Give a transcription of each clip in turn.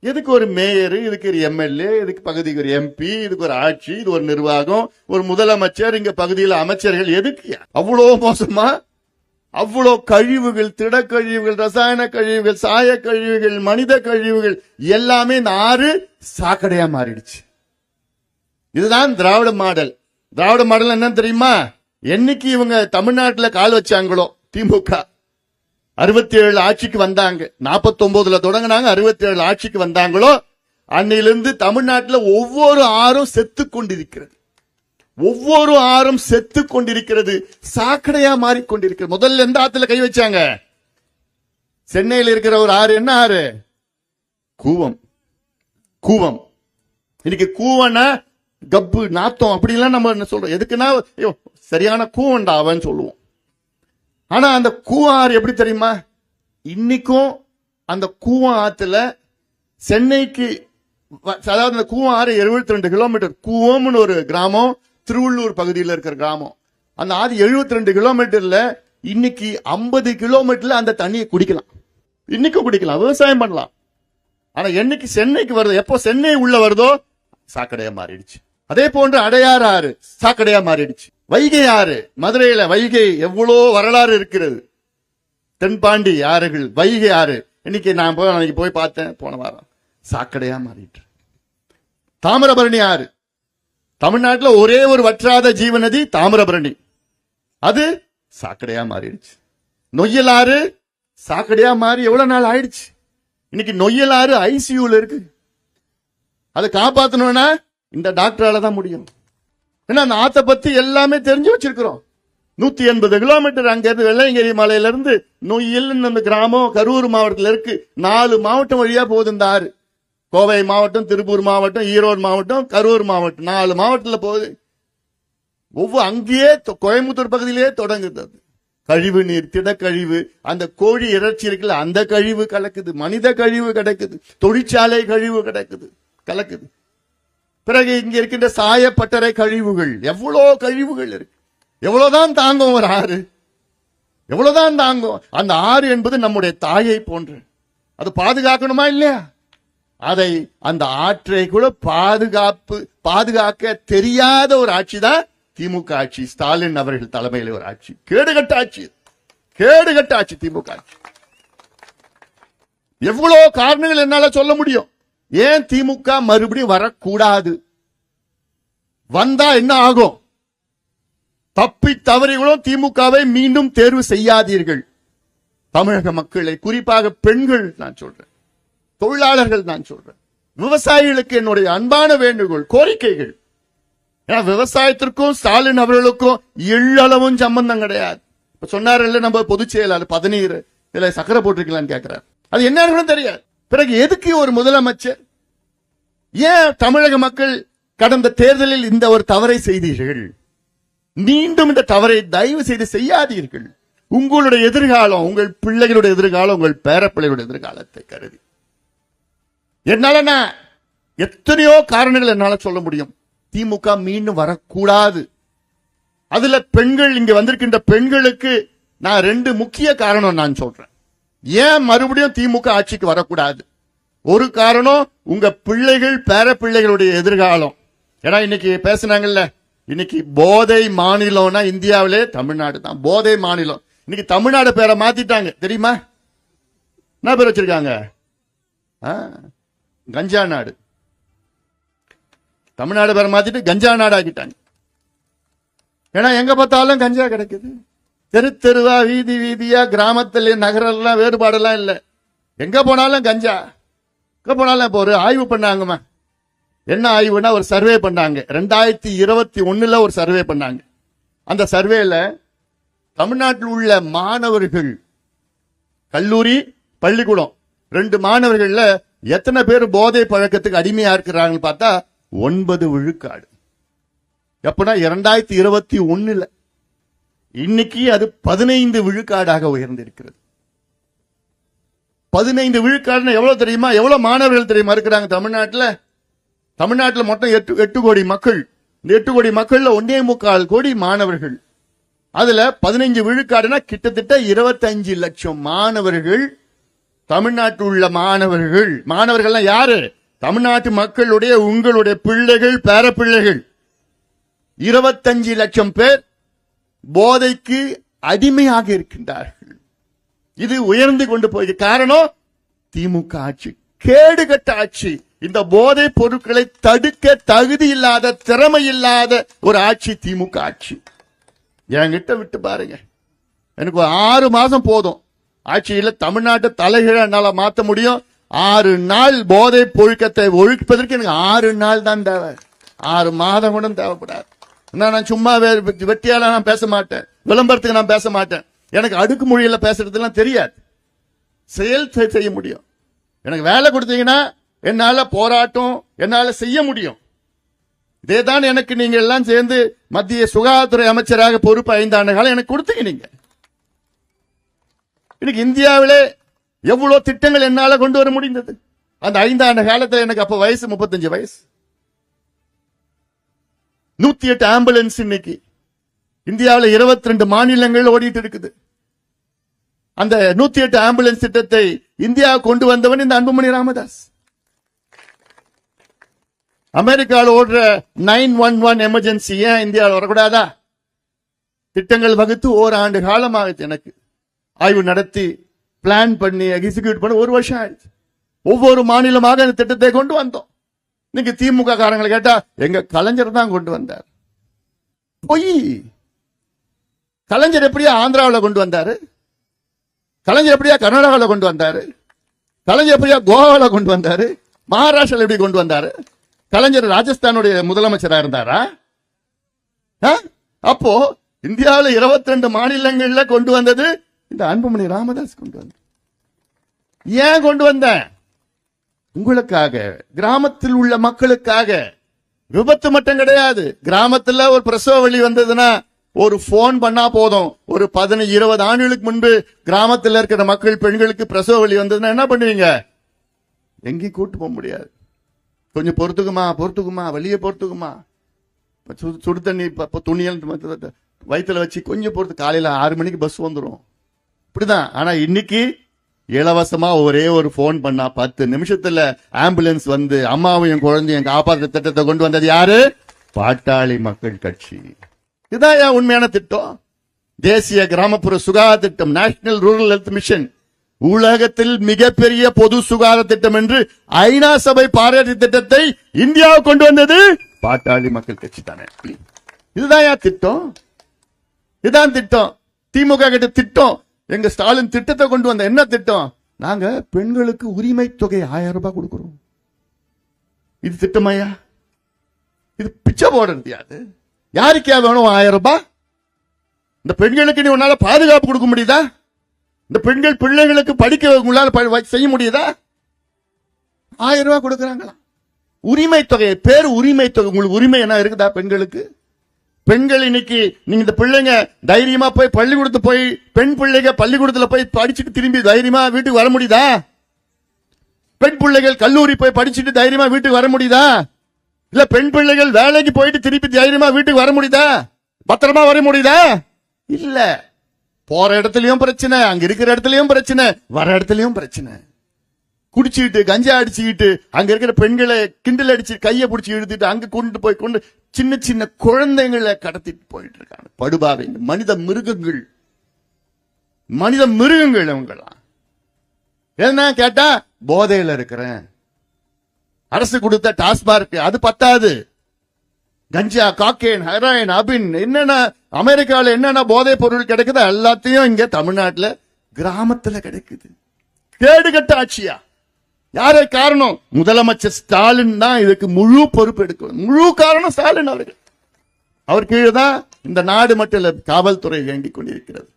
எதுக்கு ஒரு மேயர், இதுக்கு ஒரு எம்எல்ஏ, இதுக்கு பகுதிக்கு ஒரு எம்பி, இதுக்கு ஒரு ஆட்சி, இது ஒரு நிர்வாகம், ஒரு முதலமைச்சர், இங்க பகுதியில் அமைச்சர்கள், எதுக்கு? அவ்வளோ மோசமா? அவ்வளோ கழிவுகள், திடக்கழிவுகள், ரசாயன கழிவுகள், சாய கழிவுகள், மனித கழிவுகள் எல்லாமே இந்த ஆறு சாக்கடையா மாறிடுச்சு. இதுதான் திராவிட மாடல். திராவிட மாடல் என்ன தெரியுமா? என்னைக்கு இவங்க தமிழ்நாட்டில் கால் வச்சாங்களோ, திமுக 67 ஆட்சிக்கு வந்தாங்க, 49ல தொடங்கினாங்க, 67 ஆட்சிக்கு வந்தாங்களோ, அன்னையிலிருந்து தமிழ்நாட்டில் ஒவ்வொரு ஆறும் செத்து கொண்டிருக்கிறது. ஒவ்வொரு ஆறும் செத்து கொண்டிருக்கிறது, சாக்கடையா மாறிக்கொண்டிருக்கிறது. முதல்ல எந்த ஆத்துல கை வச்சாங்க? சென்னையில் இருக்கிற ஒரு ஆறு, என்ன ஆறு? கூவம். கூவம். இன்னைக்கு கூவனா கப்பு நாத்தம் அப்படிலாம் நம்ம என்ன சொல்றோம்? எதுக்குன்னா சரியான கூவண்டா அவன் சொல்லுவோம். ஆனா அந்த கூவம் ஆறு எப்படி தெரியுமா? இன்னைக்கும் அந்த கூவம் ஆத்துல சென்னைக்கு, அதாவது அந்த கூவம் ஆறு 72 கிலோமீட்டர். கூவம்னு ஒரு கிராமம், திருவள்ளூர் பகுதியில் இருக்கிற கிராமம். அந்த ஆறு 72 கிலோமீட்டர்ல இன்னைக்கு 50 கிலோமீட்டர்ல அந்த தண்ணியை குடிக்கலாம். இன்னைக்கும் குடிக்கலாம், விவசாயம் பண்ணலாம். ஆனா என்னைக்கு சென்னைக்கு வருதோ, எப்போ சென்னை உள்ள வருதோ சாக்கடையா மாறிடுச்சு. அதே போன்று அடையாறு ஆறு சாக்கடையா மாறிடுச்சு. வைகை ஆறு, மதுரையில வைகை எவ்வளோ வரலாறு இருக்கிறது. தென்பாண்டி ஆறுகள், வைகை ஆறு இன்னைக்கு நான் போய் பார்த்தேன் போன வாரம், சாக்கடையா மாறிட்டு. தாமிரபரணி ஆறு, தமிழ்நாட்டில் ஒரே ஒரு வற்றாத ஜீவநதி தாமிரபரணி, அது சாக்கடையா மாறிடுச்சு. நொய்யல் ஆறு சாக்கடையா மாறி எவ்வளவு நாள் ஆயிடுச்சு. இன்னைக்கு நொய்யல் ஆறு ஐசியூல இருக்கு. அதை காப்பாற்றணும்னா இந்த டாக்டரால தான் முடியும். ஏன்னா அந்த ஆத்தை பத்தி எல்லாமே தெரிஞ்சு வச்சிருக்கிறோம். 180 கிலோமீட்டர் அங்க இருந்து வெள்ளையங்கிரி மலையில இருந்து நொய்யல் அந்த கிராமம் கரூர் மாவட்டத்தில் இருக்கு. 4 மாவட்டம் வழியா போகுது இந்த ஆறு. கோவை மாவட்டம், திருப்பூர் மாவட்டம், ஈரோடு மாவட்டம், கரூர் மாவட்டம், 4 மாவட்டத்தில் போகுது. ஒவ்வொரு அங்கேயே கோயம்புத்தூர் பகுதியிலேயே தொடங்குது. கழிவு நீர், திடக்கழிவு, அந்த கோழி இறைச்சி இருக்குல்ல அந்த கழிவு கலக்குது, மனித கழிவு கிடைக்குது, தொழிற்சாலை கழிவு கிடைக்குது கலக்குது. பிறகு இங்க இருக்கின்ற சாயப்பட்டறை கழிவுகள், எவ்வளோ கழிவுகள் இருக்கு. எவ்வளவுதான் தாங்கும் ஒரு ஆறு? எவ்வளவுதான் தாங்கும்? அந்த ஆறு என்பது நம்முடைய தாயை போன்று. அது பாதுகாக்கணுமா இல்லையா? அதை அந்த ஆற்றை கூட பாதுகாக்க தெரியாத ஒரு ஆட்சி தான் திமுக ஆட்சி. ஸ்டாலின் அவர்கள் தலைமையில் ஒரு ஆட்சி, கேடுகட்ட ஆட்சி, கேடுகட்ட ஆட்சி திமுக ஆட்சி. எவ்வளவு காரணங்கள் என்னால சொல்ல முடியும். ஏன் திமுக மறுபடியும் வரக்கூடாது? வந்தா என்ன ஆகும்? தப்பி தவறிகளும் திமுகவை மீண்டும் தேர்வு செய்யாதீர்கள். தமிழக மக்களை, குறிப்பாக பெண்கள் நான் சொல்றேன், தொழிலாளர்கள் நான் சொல்றேன், விவசாயிகளுக்கு என்னுடைய அன்பான வேண்டுகோள், கோரிக்கைகள். ஏன்னா விவசாயத்திற்கும் ஸ்டாலின் அவர்களுக்கும் எள்ளளவும் சம்பந்தம் கிடையாது. சொன்னார்கள் நம்ம பொதுச் செயலாளர் பதநீர் இதுல சக்கரை போட்டிருக்கலான்னு கேட்கிறார். அது என்னன்னு தெரியாது. பிறகு எதுக்கு ஒரு முதலமைச்சர்? ஏன் தமிழக மக்கள் கடந்த தேர்தலில் இந்த ஒரு தவறை செய்தீர்கள்? மீண்டும் இந்த தவறை தயவு செய்து செய்யாதீர்கள். உங்களுடைய எதிர்காலம், உங்கள் பிள்ளைகளுடைய எதிர்காலம், உங்கள் பேரப்பிள்ளைகளுடைய எதிர்காலத்தை கருதி. என்னால எத்தனையோ காரணங்கள் என்னால சொல்ல முடியும். திமுக மீண்டும் வரக்கூடாது. அதுல பெண்கள், இங்க வந்திருக்கின்ற பெண்களுக்கு நான் 2 முக்கிய காரணம் நான் சொல்றேன். ஏன் மறுபடியும் திமுக ஆட்சிக்கு வரக்கூடாது? ஒரு காரணம், உங்க பிள்ளைகள் பேரப்பிள்ளைகளுடைய எதிர்காலம். ஏன்னா இன்னைக்கு பேசினாங்கல்ல, இன்னைக்கு போதை மாநிலம்னா இந்தியாவிலே தமிழ்நாடு தான் போதை மாநிலம். இன்னைக்கு தமிழ்நாடு பேரை மாத்திட்டாங்க தெரியுமா? என்ன பேர் வச்சிருக்காங்க? கஞ்சா நாடு. தமிழ்நாடு பேரை மாத்திட்டு கஞ்சா நாடு ஆக்கிட்டாங்க. ஏன்னா எங்க பார்த்தாலும் கஞ்சா கிடைக்குது. தெரு தெருவா, வீதி வீதியா, கிராமத்துல, நகரெல்லாம் வேறுபாடெல்லாம் இல்லை. எங்க போனாலும் கஞ்சா. எங்க போனாலும் இப்போ ஒரு ஆய்வு பண்ணாங்கம்மா. என்ன ஆய்வுனா, ஒரு சர்வே பண்ணாங்க 2021 ஒரு சர்வே பண்ணாங்க. அந்த சர்வேல தமிழ்நாட்டில் உள்ள மாணவர்கள், கல்லூரி பள்ளிக்கூடம் 2 மாணவர்கள்ல எத்தனை பேர் போதை பழக்கத்துக்கு அடிமையா இருக்கிறாங்கன்னு பார்த்தா 9 விழுக்காடு. எப்பனா 2021. இன்னைக்கு அது 15 விழுக்காடாக உயர்ந்திருக்கிறது. 15 விழுக்காடுன்னு எவ்வளவு தெரியுமா? எவ்வளவு மாணவர்கள் தெரியுமா இருக்கிறாங்க தமிழ்நாட்டில்? தமிழ்நாட்டில் மொத்தம் 8 கோடி மக்கள். இந்த 8 கோடி மக்கள்ல 1.25 கோடி மாணவர்கள். அதுல 15 விழுக்காடுனா கிட்டத்தட்ட 25 லட்சம் மாணவர்கள் தமிழ்நாட்டில் உள்ள மாணவர்கள்லாம் யாரு? தமிழ்நாட்டு மக்களுடைய உங்களுடைய பிள்ளைகள், பேரப்பிள்ளைகள். 25 லட்சம் பேர் போதைக்கு அடிமையாக இருக்கின்றார்கள். இது உயர்ந்து கொண்டு போய் காரணம் திமுக ஆட்சி, கேடுகட்ட ஆட்சி. இந்த போதை பொருட்களை தடுக்க தகுதி இல்லாத, திறமை இல்லாத ஒரு ஆட்சி திமுக ஆட்சி. என்கிட்ட விட்டு பாருங்க, எனக்கு 6 மாசம் போதும் ஆட்சியில் தமிழ்நாட்டை தலைகீழ என்னால மாற்ற முடியும். 6 நாள் போதை பொழுக்கத்தை ஒழிப்பதற்கு எனக்கு 6 நாள் தான் தேவை, 6 மாதம் கூட தேவைப்படாது. நான் சும்மா வெட்டியால நான் பேச மாட்டேன், விளம்பரத்துக்கு நான் பேச மாட்டேன். எனக்கு அடுக்குமொழியில பேசுறதுலாம் தெரியாது, செயல் செய்ய முடியும். எனக்கு வேலை கொடுத்தீங்கன்னா என்னால போராட்டம் என்னால செய்ய முடியும். இதேதான் எனக்கு நீங்க எல்லாம் சேர்ந்து மத்திய சுகாதாரத்துறை அமைச்சராக பொறுப்பு 5 ஆண்டு காலம் எனக்கு கொடுத்தீங்க. நீங்க இன்னைக்கு இந்தியாவிலே எவ்வளவு திட்டங்கள் என்னால கொண்டு வர முடிந்தது. அந்த 5 ஆண்டு காலத்தில் எனக்கு அப்ப வயசு 35 வயசு. 108 ஆம்புலன்ஸ் இன்னைக்கு இந்தியாவில் 22 மாநிலங்கள் ஓடிட்டு இருக்குது. அந்த 108 ஆம்புலன்ஸ் திட்டத்தை இந்தியா கொண்டு வந்தவன் இந்த அன்புமணி ராமதாஸ். அமெரிக்காவில் ஓடுற 911 எமர்ஜென்சி ஏன் இந்தியாவில் வரக்கூடாதா? திட்டங்கள் வகுத்து ஓராண்டு காலமாகுது. எனக்கு ஆய்வு நடத்தி பிளான் பண்ணி எக்ஸிக்யூட் பண்ண 1 வருஷம் ஆயிடுச்சு. ஒவ்வொரு மாநிலமாக இந்த திட்டத்தை கொண்டு வந்தோம். நீங்க திமுக காரங்களை கேட்டா எங்க கலைஞர் தான் கொண்டு வந்தார். பொய். கலைஞர் எப்படியா ஆந்திராவில் கொண்டு வந்தாரு? கலைஞர் எப்படியா கர்நாடகாவில் கொண்டு வந்தாரு? கலைஞர் எப்படியா கோவாவில் கொண்டு வந்தாரு? மகாராஷ்டிராவில் எப்படி கொண்டு வந்தாரு? கலைஞர் ராஜஸ்தானுடைய முதலமைச்சரா இருந்தாரா? அப்போ இந்தியாவில் 22 மாநிலங்கள்ல கொண்டு வந்தது இந்த அன்புமணி ராமதாஸ் கொண்டு வந்தார். ஏன் கொண்டு வந்தேன்? உங்களுக்காக, கிராமத்தில் உள்ள மக்களுக்காக. விபத்து மட்டும் கிடையாது. கிராமத்துல ஒரு பிரசவ வலி வந்ததுன்னா ஒரு போன் பண்ணா போதும். ஒரு 15-20 ஆண்டுகளுக்கு முன்பு கிராமத்தில் இருக்கிற மக்கள், பெண்களுக்கு பிரசவ வலி வந்ததுன்னா என்ன பண்ணுவீங்க? எங்கேயும் கூட்டு போக முடியாது. கொஞ்சம் பொறுத்துக்குமா வலிய பொறுத்துக்குமா, சுடு தண்ணி துணியல் வயிற்றுல வச்சு கொஞ்சம் பொறுத்து, காலையில 6 மணிக்கு பஸ் வந்துடும். இப்படிதான். ஆனா இன்னைக்கு இலவசமா ஒரே ஒரு போன் பண்ணா 10 நிமிஷத்துல ஆம்புலன்ஸ் வந்து அம்மாவையும் குழந்தையும் காப்பாற்ற திட்டத்தை கொண்டு வந்தது யாரு? பாட்டாளி மக்கள் கட்சி. இதுதான் உண்மையான திட்டம். தேசிய கிராமப்புற சுகாதார திட்டம், நேஷனல் ரூரல் ஹெல்த் மிஷன், உலகத்தில் மிகப்பெரிய பொது சுகாதார திட்டம் என்று ஐநா சபை பாராட்டிய திட்டத்தை இந்தியாவுக்கு கொண்டு வந்தது பாட்டாளி மக்கள் கட்சி தானே. இதுதான் திட்டம். இதுதான் திட்டம். திமுக கிட்ட திட்டம். எங்க ஸ்டாலின் திட்டத்தை கொண்டு வந்த என்ன திட்டம்? நாங்க பெண்களுக்கு உரிமை தொகை 1000 ரூபாய் கொடுக்கிறோம். இது திட்டமையா? இது பிச்சை போடுறது. யாது யாருக்கே வேணும் 1000 ரூபாய்? இந்த பெண்களுக்கு நீ உன்னால பாதுகாப்பு கொடுக்க முடியுதா? இந்த பெண்கள் பிள்ளைகளுக்கு படிக்க உங்களால செய்ய முடியுதா? 1000 ரூபாய் கொடுக்கறாங்களா? உரிமை தொகை பேர் உரிமை தொகை. உங்களுக்கு உரிமை என்ன இருக்குதா பெண்களுக்கு? பெண்கள் இன்னைக்கு நீங்க இந்த பிள்ளைங்க தைரியமா போய் பள்ளிக்கூடத்து போய், பெண் பிள்ளைங்க பள்ளிக்கூடத்துல போய் படிச்சுட்டு திரும்பி தைரியமா வீட்டுக்கு வர முடியுதா? பெண் பிள்ளைகள் கல்லூரி போய் படிச்சுட்டு தைரியமா வீட்டுக்கு வர முடியுதா? இல்ல பெண் பிள்ளைகள் வேலைக்கு போயிட்டு திருப்பி தைரியமா வீட்டுக்கு வர முடியுதா? பத்திரமா வர முடியுதா? இல்ல. போற இடத்துலயும் பிரச்சனை, அங்க இருக்கிற இடத்துலயும் பிரச்சனை, வர இடத்துலயும் பிரச்சனை. குடிச்சுக்கிட்டு கஞ்சா அடிச்சுக்கிட்டு அங்க இருக்கிற பெண்களை கிண்டல் அடிச்சு கையை பிடிச்சி இழுத்துட்டு அங்க கொண்டு போய் சின்ன சின்ன குழந்தைங்களை கடத்திட்டு போயிட்டு இருக்காங்க. படுபாவை மனித மிருகங்கள் அவங்களாம். என்ன கேட்டா போதையில இருக்கிறேன், அரசு கொடுத்த டாஸ்மார்க் அது பத்தாது, கஞ்சா, காக்கேன், ஹெராயின், அபின், என்னென்ன அமெரிக்காவில் என்னென்ன போதை பொருள் கிடைக்குது எல்லாத்தையும் இங்க தமிழ்நாட்டுல கிராமத்துல கிடைக்குது. கேடுகட்ட ஆட்சியா? யாரே காரணம்? முதலமைச்சர் ஸ்டாலின் தான் இதுக்கு முழு பொறுப்பு எடுக்கணும். முழு காரணம் ஸ்டாலின் அவர்கள். அவர் கீழே தான் இந்த நாடு மட்டும் இல்ல காவல்துறை இயங்கிக் கொண்டிருக்கிறது.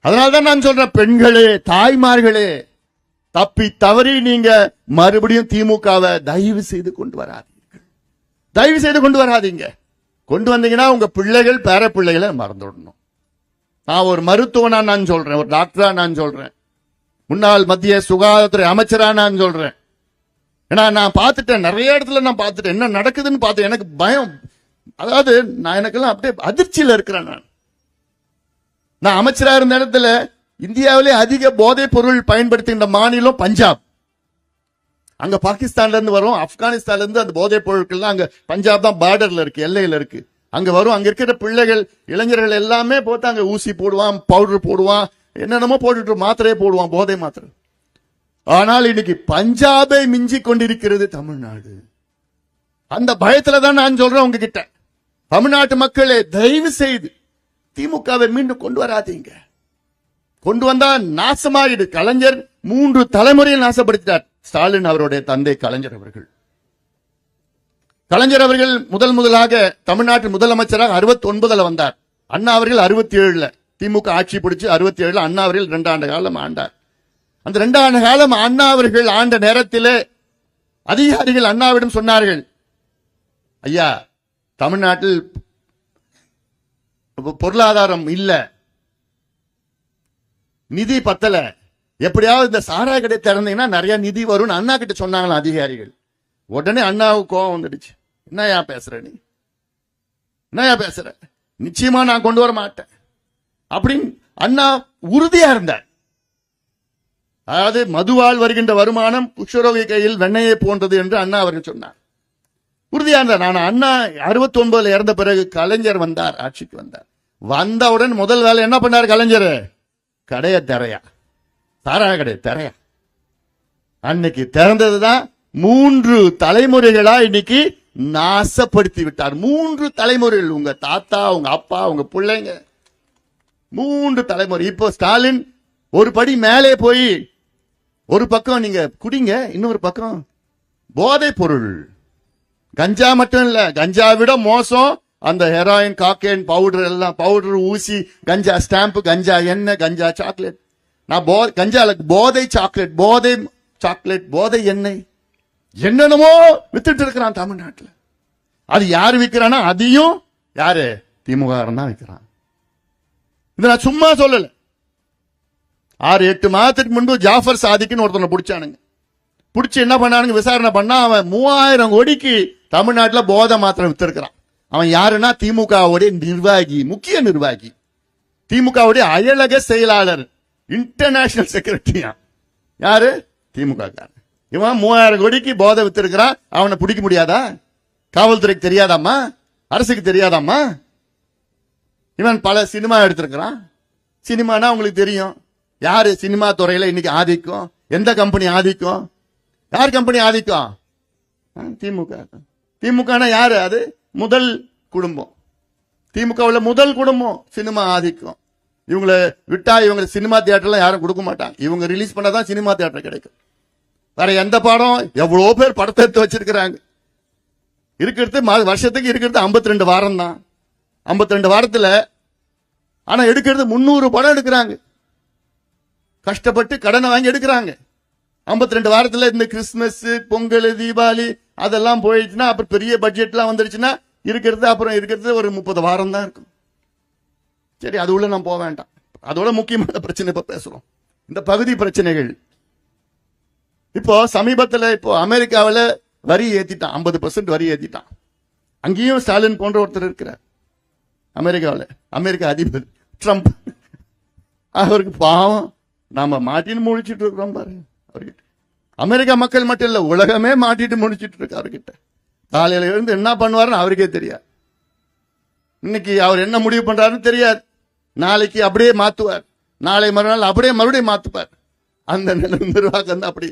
அதனால்தான் நான் சொல்றேன், பெண்களே, தாய்மார்களே, தப்பி தவறி நீங்க மறுபடியும் திமுகவை தயவு செய்து கொண்டு வராதீர்கள். தயவு செய்து கொண்டு வராதீங்க. கொண்டு வந்தீங்கன்னா உங்க பிள்ளைகள், பேர பிள்ளைகளை மறந்துடணும். நான் ஒரு மருத்துவனா நான் சொல்றேன், ஒரு டாக்டரா நான் சொல்றேன், முன்னாள் மத்திய சுகாதாரத்துறை அமைச்சரா நான் சொல்றேன். ஏன்னா நான் பார்த்துட்டேன், நிறைய இடத்துல நான் பார்த்துட்டேன், என்ன நடக்குதுன்னு பார்த்தேன். எனக்கு பயம். அதாவது நான் எனக்கெல்லாம் அப்படியே அதிர்ச்சியில இருக்கிறேன். நான் அமைச்சரா இருந்த இடத்துல இந்தியாவிலே அதிக போதைப் பொருள் பயன்படுத்துகின்ற மாநிலம் பஞ்சாப். அங்க பாகிஸ்தான்ல இருந்து வரும், ஆப்கானிஸ்தான்ல இருந்து அந்த போதைப் பொருட்கள் அங்க பஞ்சாப் தான் பார்டர்ல இருக்கு, எல்லையில இருக்கு. அங்க வரும். அங்க இருக்கிற பிள்ளைகள் இளைஞர்கள் எல்லாமே போட்டு அங்க ஊசி போடுவான், பவுடர் போடுவான், என்னென்னமோ போட்டுட்டு மாத்திரையே போடுவான், போதை மாத்திரை. ஆனால் இன்னைக்கு பஞ்சாபை மிஞ்சி கொண்டிருக்கிறது தமிழ்நாடு. அந்த பயத்துல தான் நான் சொல்றேன் உங்ககிட்ட, தமிழ்நாட்டு மக்களே தயவு செய்து திமுகவை மீண்டும் கொண்டு வராதீங்க. கொண்டு வந்தா நாசமாயிடு. கலைஞர் 3 தலைமுறையில் நாசப்படுத்தினார். ஸ்டாலின் அவருடைய தந்தை கலைஞர் அவர்கள். கலைஞர் அவர்கள் முதலாக தமிழ்நாட்டு முதலமைச்சராக 69 வந்தார். அண்ணா அவர்கள் 67. திமுக ஆட்சி பிடிச்சு 67 அண்ணா அவர்கள் 2 ஆண்டு காலம் ஆண்டார். அந்த 2 ஆண்டு காலம் அண்ணா அவர்கள் ஆண்ட நேரத்திலே அதிகாரிகள் அண்ணாவிடம் சொன்னார்கள், ஐயா தமிழ்நாட்டில் பொருளாதாரம் இல்ல, நிதி பத்தல, எப்படியாவது இந்த சாராய கடை திறந்தீங்கன்னா நிறைய நிதி வரும் அண்ணா கிட்ட சொன்னாங்களா அதிகாரிகள். உடனே அண்ணாவுக்கு கோவம் வந்துடுச்சு. என்னையா பேசுற நீ, என்னையா பேசுற, நிச்சயமா நான் கொண்டு வர மாட்டேன் அப்படின்னு அண்ணா உறுதியா இருந்தார். அதாவது மதுவால் வருகின்ற வருமானம் குஷ்ரோகி கையில் வெண்ணையை போன்றது என்று அண்ணா அவர்கள் சொன்னார். உறுதியா இருந்தார். நான் அண்ணா 69 இறந்த பிறகு கலைஞர் வந்தார், ஆட்சிக்கு வந்தார். வந்தவுடன் முதல் வேலை என்ன பண்ணார் கலைஞர்? கடைய திரையா, சாராய கடை திரையா. அன்னைக்கு திறந்ததுதான் 3 தலைமுறைகளா இன்னைக்கு நாசப்படுத்தி விட்டார். 3 தலைமுறைகள், உங்க தாத்தா, உங்க அப்பா, உங்க பிள்ளைங்க, 3 தலைமுறை. இப்போ ஸ்டாலின் ஒரு படி மேலே போய் ஒரு பக்கம் நீங்க குடிங்க, இன்னொரு பக்கம் போதைப் பொருள். கஞ்சா மட்டும் இல்ல, கஞ்சா விட மோசம் அந்த ஹெராயின், காக்கேன், பவுடர் எல்லாம், பவுடர், ஊசி, கஞ்சா ஸ்டாம்ப், கஞ்சா எண்ணெய், கஞ்சா சாக்லேட். நான் கஞ்சால போதை சாக்லேட், போதை சாக்லேட், போதை எண்ணெய், என்னென்னமோ வித்துட்டு இருக்கிறான் தமிழ்நாட்டில். அது யாரு விற்கிறானா? அதையும் யாரு? திமுக தான் விற்கிறான். இது நான் சும்மா சொல்லல. 6-8 மாதத்துக்கு முன்பு ஜாஃபர் சாதிக்குன்னு ஒருத்தனை பிடிச்சானுங்க. பிடிச்சி என்ன பண்ணானுங்க, விசாரணை பண்ணா அவன் 3000 கோடிக்கு தமிழ்நாட்டில் போதை மாத்திரம் வித்திருக்கிறான். அவன் யாருன்னா திமுகவுடைய நிர்வாகி, முக்கிய நிர்வாகி, திமுகவுடைய அயலக செயலாளர், இன்டர்நேஷனல் செக்ரட்டரியா. யாரு? திமுக. இவன் 3000 கோடிக்கு போதை வித்திருக்கிறான். அவனை பிடிக்க முடியாதா? காவல்துறைக்கு தெரியாதாமா? அரசுக்கு தெரியாதாமா? இவன் பல சினிமா எடுத்திருக்கிறான். சினிமானா உங்களுக்கு தெரியும். யாரு சினிமா துறையில இன்னைக்கு ஆதிக்கம்? எந்த கம்பெனி ஆதிக்கம்? யார் கம்பெனி ஆதிக்கம்? திமுக. திமுகனா யாரு? அது முதல் குடும்பம். திமுகவுல முதல் குடும்பம் சினிமா ஆதிக்கம். இவங்களை விட்டா இவங்க சினிமா தியேட்டர்ல யாரும் கொடுக்க மாட்டாங்க. இவங்க ரிலீஸ் பண்ணாதான் சினிமா தியேட்டர் கிடைக்கும். வேற எந்த படம்? எவ்வளவு பேர் படத்தை எடுத்து வச்சிருக்கிறாங்க. இருக்கிறது வருஷத்துக்கு இருக்கிறது 52 வாரம் தான். 52 வாரத்துல ஆனா எடுக்கிறது 300 படம் எடுக்கிறாங்க. கஷ்டப்பட்டு கடனை வாங்கி எடுக்கிறாங்க. 52 வாரத்துல இந்த கிறிஸ்துமஸ், பொங்கல், தீபாவளி அதெல்லாம் போயிடுச்சுன்னா அப்புறம் பெரிய பட்ஜெட்லாம் வந்துருச்சுன்னா இருக்கிறது ஒரு 30 வாரம் தான் இருக்கும். சரி, அது உள்ள நான் போக வேண்டாம். அதோட முக்கியமான பிரச்சனை இப்ப பேசுறோம், இந்த பகுதி பிரச்சனைகள். இப்போ சமீபத்தில் இப்போ அமெரிக்காவில் வரி ஏத்திட்டான், 50% வரி ஏத்திட்டான். அங்கேயும் ஸ்டாலின் போன்ற ஒருத்தர் இருக்கிறார் அமெரிக்காவில், அமெரிக்க அதிபர் ட்ரம்ப். அவருக்கு பாவம், நாம மாட்டின்னு முழிச்சிட்டு இருக்கிறோம் பாரு அவர்கிட்ட. அமெரிக்கா மக்கள் மட்டும் இல்ல, உலகமே மாட்டிட்டு முடிச்சிட்டு இருக்கு அவர்கிட்ட. காலையில இருந்து என்ன பண்ணுவாருன்னு அவருக்கே தெரியாது. இன்னைக்கு அவர் என்ன முடிவு பண்றாருன்னு தெரியாது. நாளைக்கு அப்படியே மாத்துவார், நாளை மறுநாள் அப்படியே மறுபடியும் மாத்துவார். அந்த நிர்வாகம் அப்படி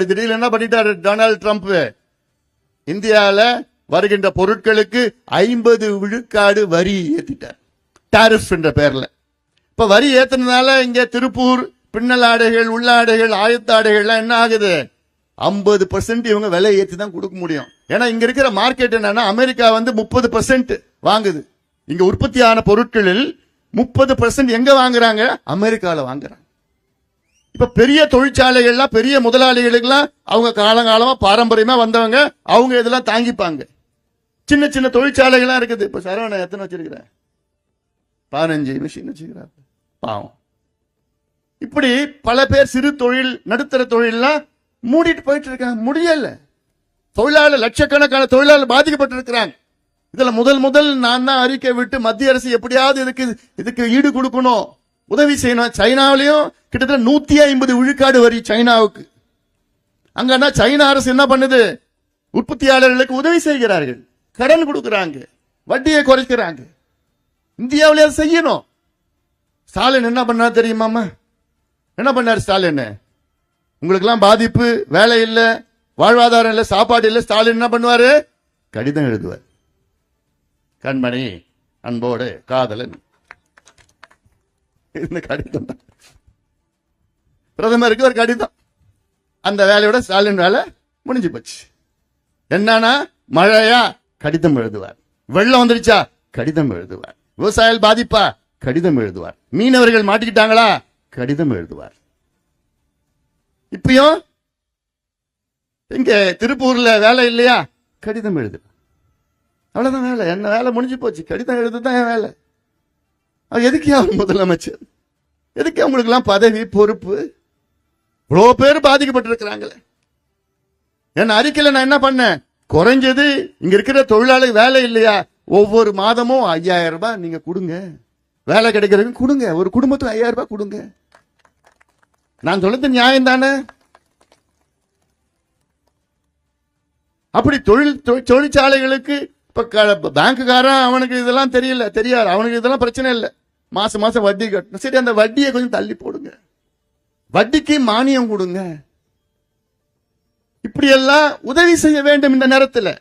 திடீர்னு என்ன பண்ணிட்டாரு டொனால்டு ட்ரம்ப்? இந்தியாவில் வருகின்ற பொருட்களுக்கு 50 விழுக்காடு வரி ஏத்திட்டார், டாரிஃப் என்ற பெயர்ல. இப்ப வரி ஏத்தினால இங்க திருப்பூர் பின்னல் ஆடைகள், உள்ளாடைகள், ஆயத்த ஆடைகள்லாம் என்ன ஆகுது? 50% இவங்க விலை ஏற்றி தான் கொடுக்க முடியும். ஏன்னா இங்க இருக்கிற மார்க்கெட் என்னன்னா, அமெரிக்கா 30% வாங்குது. இங்க உற்பத்தியான பொருட்களில் 30% எங்க வாங்குறாங்க? அமெரிக்கால வாங்குறாங்க. இப்ப பெரிய தொழிற்சாலைகள்லாம், பெரிய முதலாளிகளுக்கெல்லாம் அவங்க காலங்காலமா பாரம்பரியமா வந்தவங்க, அவங்க இதெல்லாம் தாங்கிப்பாங்க. சின்ன சின்ன தொழிற்சாலைகள்லாம் இருக்குது. இப்ப சரவணன் எத்தனை வச்சிருக்கிற? 15 மிஷின் வச்சிருக்கிறார், பாவம். இப்படி பல பேர் சிறு தொழில், நடுத்தர தொழில்லாம் மூடிட்டு போயிட்டு இருக்காங்க. முடியல. தொழிலாளர், லட்சக்கணக்கான தொழிலாளர் பாதிக்கப்பட்டிருக்கிறாங்க. இதுல முதல் நான் தான் அறிக்கை விட்டு மத்திய அரசு எப்படியாவது இதுக்கு ஈடு கொடுக்கணும், உதவி செய்யணும். சைனாவிலையும் கிட்டத்தட்ட 150 விழுக்காடு வரி சைனாவுக்கு. அங்கன்னா சைனா அரசு என்ன பண்ணுது? உற்பத்தியாளர்களுக்கு உதவி செய்கிறார்கள், கடன் கொடுக்கிறாங்க, வட்டியை குறைக்கிறாங்க. இந்தியாவிலே செய்யணும். ஸ்டாலின் என்ன பண்ணா தெரியுமாமா? என்ன பண்ணார் ஸ்டாலின்? உங்களுக்கு எல்லாம் பாதிப்பு, வேலை இல்ல, வாழ்வாதாரம் இல்ல, சாப்பாடு இல்ல. ஸ்டாலின் என்ன பண்ணுவாரு? கடிதம் எழுதுவார். கண்மணி, அன்போடு காதலன். இந்த கடிதம் தான் பிரதமருக்கு ஒரு கடிதம். அந்த வேலையோட ஸ்டாலின் வேலை முடிஞ்சு போச்சு. என்னன்னா, மழையா? கடிதம் எழுதுவார். வெள்ளம் வந்துருச்சா? கடிதம் எழுதுவார். விவசாயிகள் பாதிப்பா? கடிதம் எழுதுவார். மீனவர்கள் மாட்டிக்கிட்டாங்களா? கடிதம் எழுதுவார். இப்பயும் இங்க திருப்பூர்ல வேலை இல்லையா? கடிதம் எழுது. அவ்வளவுதான் வேலை. என்ன வேலை முடிஞ்சு போச்சு. கடிதம் எழுதுதான் என் வேலை. எதுக்கு அவர் முதலமைச்சர்? எதுக்கு அவங்களுக்கு எல்லாம் பதவி, பொறுப்பு? இவ்வளவு பேர் பாதிக்கப்பட்டிருக்கிறாங்களே. என் அறிக்கையில நான் என்ன பண்ணேன்? குறைஞ்சது இங்க இருக்கிற தொழிலாளி வேலை இல்லையா, ஒவ்வொரு மாதமும் 5000 ரூபாய் நீங்க கொடுங்க. வேலை கிடைக்கிறதுக்கு கொடுங்க. ஒரு குடும்பத்துக்கு 5000 ரூபாய் கொடுங்க. நான் சொல்றது நியாயம் தானே? அப்படி தொழிற்சாலைகளுக்கு இப்ப பேங்குக்காரன் அவனுக்கு இதெல்லாம் தெரியாது. அவனுக்கு இதெல்லாம் பிரச்சனை இல்லை. மாசம் மாசம் வட்டி கட்டணும். சரி, அந்த வட்டியை கொஞ்சம் தள்ளி போடுங்க. வட்டிக்கு மானியம் கொடுங்க. இப்படி எல்லாம் உதவி செய்ய வேண்டும் இந்த நேரத்தில்.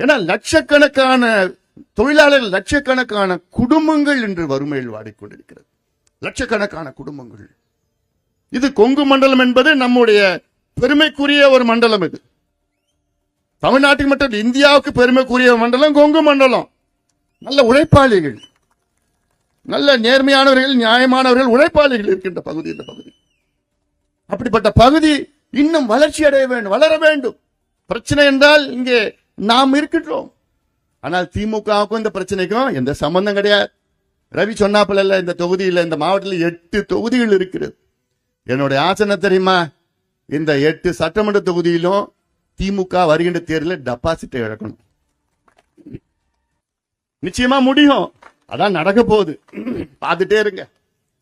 ஏன்னா லட்சக்கணக்கான தொழிலாளர்கள், லட்சக்கணக்கான குடும்பங்கள் இன்று வறுமையில் வாடிக்கொண்டிருக்கிறது. லட்சக்கணக்கான குடும்பங்கள். இது கொங்கு மண்டலம் என்பது நம்முடைய பெருமைக்குரிய ஒரு மண்டலம். இது தமிழ்நாட்டுக்கு மட்டும் இந்தியாவுக்கு பெருமைக்குரிய மண்டலம் கொங்கு மண்டலம். நல்ல உழைப்பாளிகள், நல்ல நேர்மையானவர்கள், நியாயமானவர்கள், உழைப்பாளிகள் இருக்கின்ற பகுதி இந்த பகுதி. அப்படிப்பட்ட பகுதி இன்னும் வளர்ச்சி அடைய வேண்டும், வளர வேண்டும். பிரச்சனை என்றால் இங்கே நாம் இருக்கின்றோம். ஆனால் திமுகவுக்கும் இந்த பிரச்சனைக்கும் எந்த சம்பந்தம் கிடையாது. ரவி சொன்னாப்பல இந்த தொகுதியில், இந்த மாவட்டத்தில் 8 தொகுதிகள் இருக்கிறது. என்னுடைய ஆசனை தெரியுமா? இந்த 8 சட்டமன்ற தொகுதியிலும் திமுக வருகின்ற தேர்தலில் டெபாசிட் இழக்கணும். நிச்சயமா முடியும். அதான் நடக்க போகுது. பார்த்துட்டே இருங்க.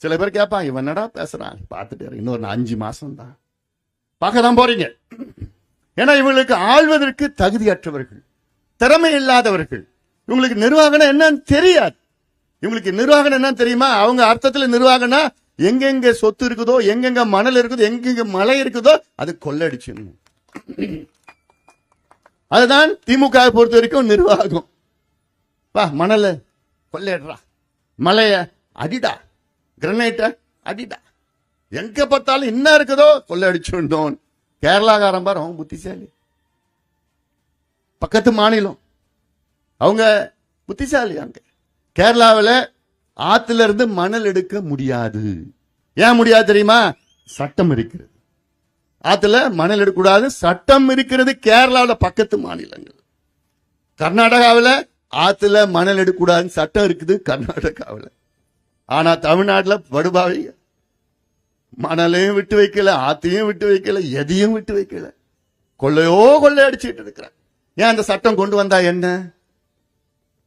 சில பேர் கேட்பான், இவன் என்னடா பேசுறான்? பார்த்துட்டே இருங்க. இன்னொரு 5 மாசம் தான் பார்க்க தான் போறீங்க. ஏன்னா இவங்களுக்கு ஆள்வதற்கு தகுதியற்றவர்கள், திறமை இல்லாதவர்கள். இவங்களுக்கு நிர்வாகம் என்னன்னு தெரியாது. இவங்களுக்கு நிர்வாகம் என்ன தெரியுமா? அவங்க அர்த்தத்தில் நிர்வாகம்னா எங்கெங்க சொத்து இருக்குதோ, எங்கெங்க மணல் இருக்குதோ, எங்கெங்க மலை இருக்குதோ அது கொள்ளடிச்சிடணும். அதுதான் திமுக பொறுத்த வரைக்கும் நிர்வாகம். வா, மணல கொள்ளையடுறா, மலைய அடிடா, கிரனைட்ட அடிடா, எங்க பார்த்தாலும் என்ன இருக்குதோ கொள்ளையடிச்சுட்டோம். கேரளாக்காரன் பாரு, அவன் புத்திசாலி. பக்கத்து மாநிலம், அவங்க புத்திசாலி. அங்க கேரளாவில் ஆத்துல இருந்து மணல் எடுக்க முடியாது. ஏன் முடியாது தெரியுமா? சட்டம் இருக்கிறது. ஆத்துல மணல் எடுக்கக்கூடாது, சட்டம் இருக்கிறது. கேரளாவில் பக்கத்து மாநிலங்கள். கர்நாடகாவில் ஆத்துல மணல் எடுக்கக்கூடாதுன்னு சட்டம் இருக்குது கர்நாடகாவில். ஆனா தமிழ்நாட்டில் படுபாவிங்க மணலையும் விட்டு வைக்கல, ஆத்தையும் விட்டு வைக்கல, எதையும் விட்டு வைக்கல. கொள்ளையோ கொள்ளை அடிச்சுட்டு இருக்கிறான். ஏன் அந்த சட்டம் கொண்டு வந்தா என்ன?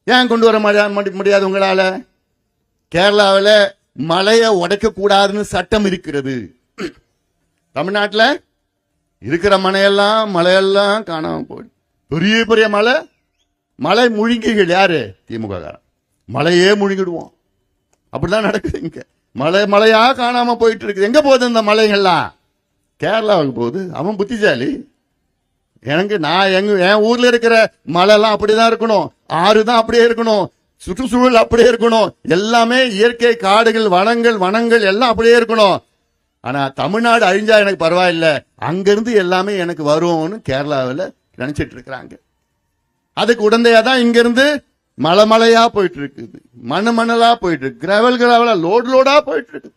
ஏன் கொண்டு வர முடியாது உங்களால? கேரளாவில் மலையை உடைக்க கூடாதுன்னு சட்டம் இருக்கிறது. தமிழ்நாட்டில் இருக்கிற மலையெல்லாம் காணாம போயிடும். பெரிய பெரிய மலை முழுங்கிகள் யாரு? திமுக காரன். மலையே முழுங்கிடுவோம். அப்படிதான் நடக்குது இங்க. மலையா காணாம போயிட்டு இருக்குது. எங்க போகுது இந்த மலைகள்லாம்? கேரளாவுக்கு போகுது. அவன் புத்திசாலி. என் ஊர்ல இருக்கிற மலை எல்லாம் அப்படிதான் இருக்கணும், ஆறு தான் அப்படியே இருக்கணும், சுற்றுச்சூழல் அப்படியே இருக்கணும், எல்லாமே இயற்கை காடுகள், வனங்கள் எல்லாம் அப்படியே இருக்கணும். ஆனா தமிழ்நாடு அழிஞ்சா எனக்கு பரவாயில்ல, அங்கிருந்து எல்லாமே எனக்கு வரும்னு கேரளாவில் நினைச்சிட்டு இருக்கிறாங்க. அதுக்கு உடந்தையாதான் இங்க இருந்து மலையா போயிட்டு இருக்குது, மணலா போயிட்டு இருக்கு, கிராவலா லோடா போயிட்டு இருக்கு.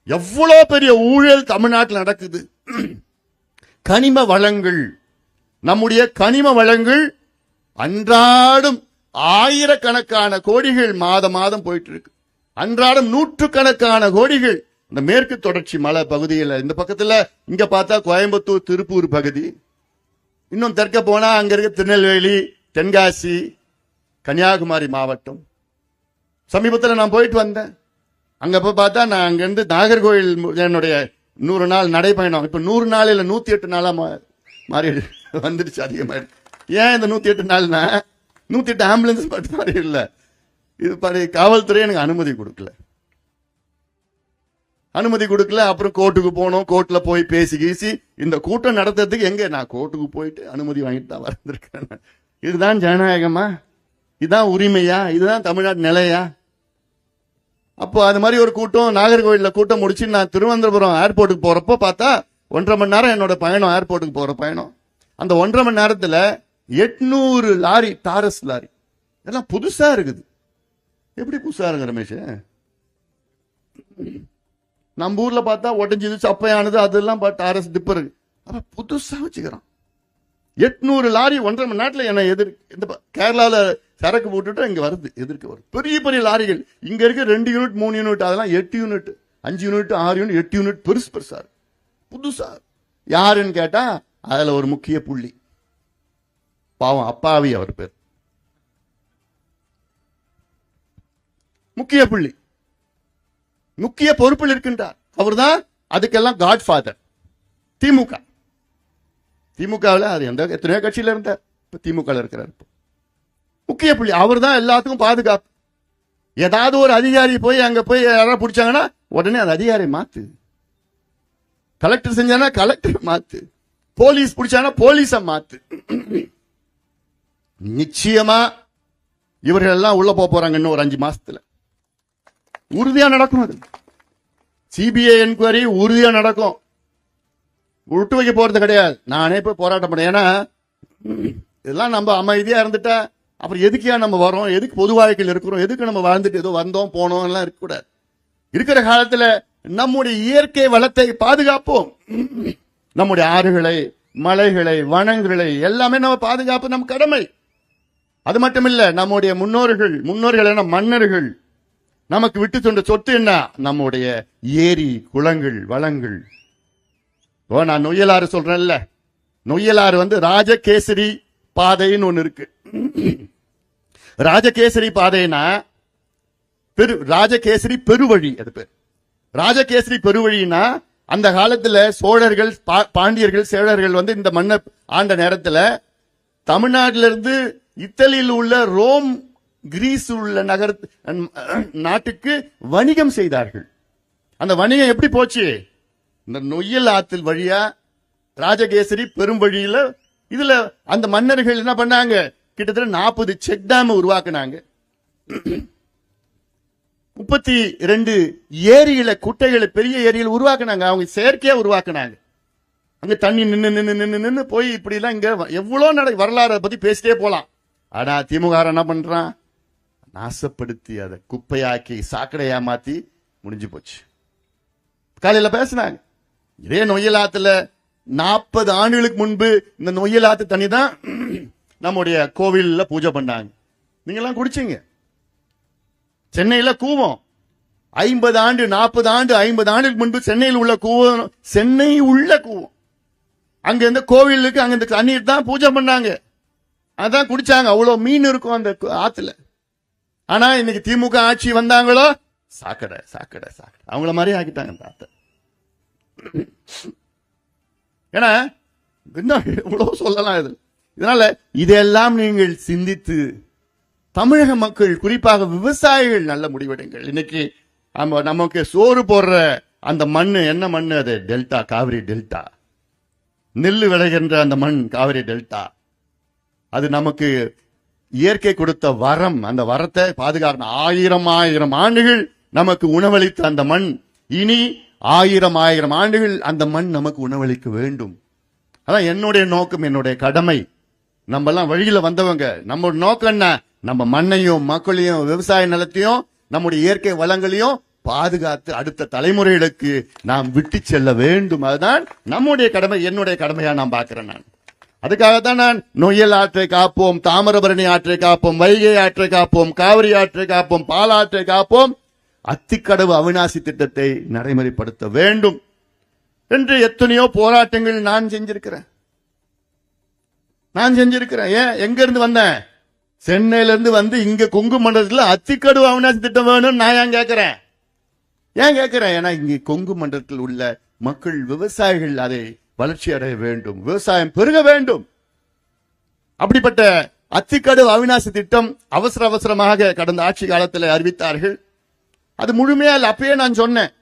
எவ்வளவு பெரிய ஊழல் தமிழ்நாட்டில் நடக்குது. கனிம வளங்கள், நம்முடைய கனிம வளங்கள் அன்றாடம் ஆயிரக்கணக்கான கோடிகள் மாதம் போயிட்டு இருக்கு. அன்றாடம் நூற்றுக்கணக்கான கோடிகள் இந்த மேற்கு தொடர்ச்சி மலை பகுதியில். இந்த பக்கத்துல இங்க பார்த்தா கோயம்புத்தூர், திருப்பூர் பகுதி. இன்னும் தெற்க போனா அங்க இருக்க திருநெல்வேலி, தென்காசி, கன்னியாகுமரி மாவட்டம். சமீபத்தில் நான் போயிட்டு வந்தேன். அங்க போய் பார்த்தா நான் அங்கிருந்து நாகர்கோவில் என்னுடைய 100 நாள் நடைபயணம் இப்ப 100 நாள் இல்ல 108 நாளா மாறி வந்துடுச்சு, அதிகமாயிடுச்சு. ஏன் இந்த 108 நாள்னா 108 ஆம்புலன்ஸ் மட்டும் மாதிரி இல்ல, இது பாரு காவல்துறை எனக்கு அனுமதி கொடுக்கல. அப்புறம் கோர்ட்டுக்கு போனோம், கோர்ட்ல போய் பேசி கீசி இந்த கூட்டம் நடத்துறதுக்கு எங்க நான் கோர்ட்டுக்கு போயிட்டு அனுமதி வாங்கிட்டு தான் வந்திருக்கேன். இதுதான் ஜனநாயகமா? இதுதான் உரிமையா? இதுதான் தமிழ்நாட்டு நிலையா? அப்போ அது மாதிரி ஒரு கூட்டம் நாகர்கோவில்ல கூட்டம் முடிச்சு நான் திருவனந்தபுரம் ஏர்போர்ட்டுக்கு போறப்போ பார்த்தா 1.5 மணி நேரம் என்னோட பயணம், ஏர்போர்ட்டுக்கு போற பயணம். அந்த 1.5 மணி நேரத்துல 800 லாரி, டாரஸ் லாரி, இதெல்லாம் புதுசா இருக்குது. எப்படி புதுசா இருக்கு ரமேஷ்? நம்ம ஊர்ல பார்த்தா உடஞ்சது சப்பையானது அதெல்லாம் டாரஸ் டிப்பர் இருக்கு. அப்ப புதுசா வச்சுக்கிறான். 800 லாரி 1.5 மணி நேரத்துல என்ன இந்த கேரளால சரக்கு போட்டுட்டு இங்க வருது, எதிர்க்க வருது. பெரிய பெரிய லாரிகள் இங்க இருக்க 2 யூனிட் 3 யூனிட் அதெல்லாம் 8 யூனிட் 5 யூனிட் 6 யூனிட் 8 யூனிட் பெருசா புதுசா. யாருன்னு கேட்டா அதுல ஒரு முக்கிய புள்ளி, பாவம் அப்பாவி அவர் பேர், முக்கிய புள்ளி, முக்கிய பொறுப்பில் இருக்கின்றார். அவர் தான் அதுக்கெல்லாம் காட்ஃபாதர். திமுகவில் அது எத்தனையோ கட்சியில இருந்தார், இப்ப திமுக இருக்கிறார். முக்கிய புள்ளி அவர் தான், எல்லாத்துக்கும் பாதுகாப்பு. ஏதாவது ஒரு அதிகாரி போய் அங்க போய் யாராவது பிடிச்சாங்கன்னா உடனே அந்த அதிகாரி மாத்து, கலெக்டர் செஞ்சானா கலெக்டர் மாத்து, போலீஸ் பிடிச்சானா போலீஸ மாத்து. நிச்சயமா இவர்கள் எல்லாம் உள்ள போறாங்க இன்னும் ஒரு 5 மாசத்துல. உறுதியா நடக்கும். அது சிபிஐ என்கொயரி உறுதியா நடக்கும், விட்டு வைக்க போறது கிடையாது. நானே போய் போராட்டம் பண்ணேன். ஏன்னா இதெல்லாம் நம்ம அமைதியா இருந்துட்டா அப்புறம் எதுக்கியா நம்ம வரோம், எதுக்கு பொது வாழ்க்கையில் இருக்கிறோம், எதுக்கு நம்ம வாழ்ந்துட்டு ஏதோ வந்தோம் போனோம் எல்லாம் இருக்கக்கூடாது. இருக்கிற காலத்துல நம்முடைய இயற்கை வளத்தை பாதுகாப்போம். நம்முடைய ஆறுகளை, மலைகளை, வனங்களை எல்லாமே நம்ம பாதுகாப்பு நம்ம கடமை. அது மட்டும் இல்ல, நம்முடைய முன்னோர்கள் என்ன மன்னர்கள் நமக்கு விட்டு சென்ற சொத்து என்ன? நம்முடைய ஏரி, குளங்கள், வளங்கள். நான் நொய்யலாறு சொல்றேன்ல, நொய்யலாறு ராஜகேசரி பாதைன்னு ஒண்ணு இருக்கு. ராஜகேசரி பாதைனா ராஜகேசரி பெருவழி, அது பேர் ராஜகேசரி பெருவழினா அந்த காலத்துல சோழர்கள், பாண்டியர்கள், சேழர்கள் இந்த மன்ன ஆண்ட நேரத்துல தமிழ்நாட்டில இருந்து இத்தாலியில் உள்ள ரோம், கிரீஸ் உள்ள நாட்டுக்கு வணிகம் செய்தார்கள். அந்த வணிகம் எப்படி போச்சு? இந்த நொய்யல் ஆத்தில் வழியா ராஜகேசரி பெரும் வழியில. இதுல அந்த மன்னர்கள் என்ன பண்ணாங்க? கிட்டத்தட்ட 40 செக் டேம் உருவாக்குனாங்க. 32 ஏரிகளை, குட்டைகளை, பெரிய ஏரியில் உருவாக்குனாங்க. அவங்க செயற்கையா உருவாக்குனாங்க. அங்க தண்ணி நின்னு போய் இப்படி எல்லாம் இங்க எவ்வளவு வரலாறு பத்தி பேசிட்டே போலாம். ஆனா திமுக என்ன பண்றான்? நாசப்படுத்தி அதை குப்பையாக்கி சாக்கடையா மாத்தி முடிஞ்சு போச்சு. காலையில பேசினாங்க, இதே நொய்யலாத்துல 40 ஆண்டுகளுக்கு முன்பு இந்த நொய்யலாத்து தண்ணி தான் நம்முடைய கோவில்ல பூஜை பண்ணாங்க. நீங்க எல்லாம் குடிச்சீங்க. சென்னையில கூவம் 50 ஆண்டு 40 ஆண்டு 50 ஆண்டுக்கு முன்பு சென்னையில் உள்ள கூவம், சென்னை உள்ள கூவம். அங்க இந்த கோவிலுக்கு அங்க இந்த தண்ணீர் தான் பூஜை பண்ணாங்க, அதான் குடிச்சாங்க. அவ்வளவு மீன் இருக்கும் அந்த ஆத்துல. ஆனா இன்னைக்கு திமுக ஆட்சி வந்தாங்களோ சாக்கடை சாக்கடை சாக்கடை, அவங்கள மாதிரி ஆக்கிட்டாங்க அந்த ஆத்த. ஏன்னா இவ்வளவு சொல்லலாம் இது. இதனால இதெல்லாம் நீங்கள் சிந்தித்து தமிழக மக்கள், குறிப்பாக விவசாயிகள் நல்ல முடிவெடுங்கள். இன்னைக்கு நமக்கு சோறு போடுற அந்த மண் என்ன மண்? அது டெல்டா, காவிரி டெல்டா. நெல்லு விளைகின்ற அந்த மண் காவிரி டெல்டா. அது நமக்கு இயற்கை கொடுத்த வரம். அந்த வரத்தை பாதுகாக்கணும். 1000 ஆண்டுகள் நமக்கு உணவளித்த அந்த மண் இனி 1000 ஆண்டுகள் அந்த மண் நமக்கு உணவளிக்க வேண்டும். அதான் என்னுடைய நோக்கம், என்னுடைய கடமை. நம்ம எல்லாம் வழியில வந்தவங்க. நம்ம நோக்கம் என்ன? நம்ம மண்ணையும் மக்களையும் விவசாய நிலத்தையும் நம்முடைய இயற்கை வளங்களையும் பாதுகாத்து அடுத்த தலைமுறைகளுக்கு நாம் விட்டு செல்ல வேண்டும். அதுதான் நம்முடைய கடமை, என்னுடைய கடமையா நான் பார்க்கிறேன். நான் அதுக்காகத்தான் நான் நொய்யல் ஆற்றை காப்போம், தாமிரபரணி ஆற்றை காப்போம், வைகை ஆற்றை காப்போம், காவிரி ஆற்றை காப்போம், பாலாற்றை காப்போம், அத்திக்கடவு அவிநாசி திட்டத்தை நடைமுறைப்படுத்த வேண்டும் என்று எத்தனையோ போராட்டங்கள் நான் செஞ்சிருக்கிறேன். ஏன் எங்க இருந்து வந்தேன்? சென்னையில இருந்து இங்க கொங்கு மண்டலத்தில் அத்திக்கடவு அவிநாசி திட்டம் வேணும் நான் ஏன் கேட்கிறேன்? ஏன் கேட்கிறேன்? ஏன்னா இங்கே கொங்கு மண்டலத்தில் உள்ள மக்கள், விவசாயிகள் அதை வளர்ச்சி அடைய வேண்டும், விவசாயம் பெருக வேண்டும். அப்படிப்பட்ட அத்திக்கடவு அவிநாசி திட்டம் அவசரமாக கடந்த ஆட்சி காலத்தில் அறிவித்தார்கள். அது முழுமையா இல்ல. அப்பயே நான் சொன்னேன்,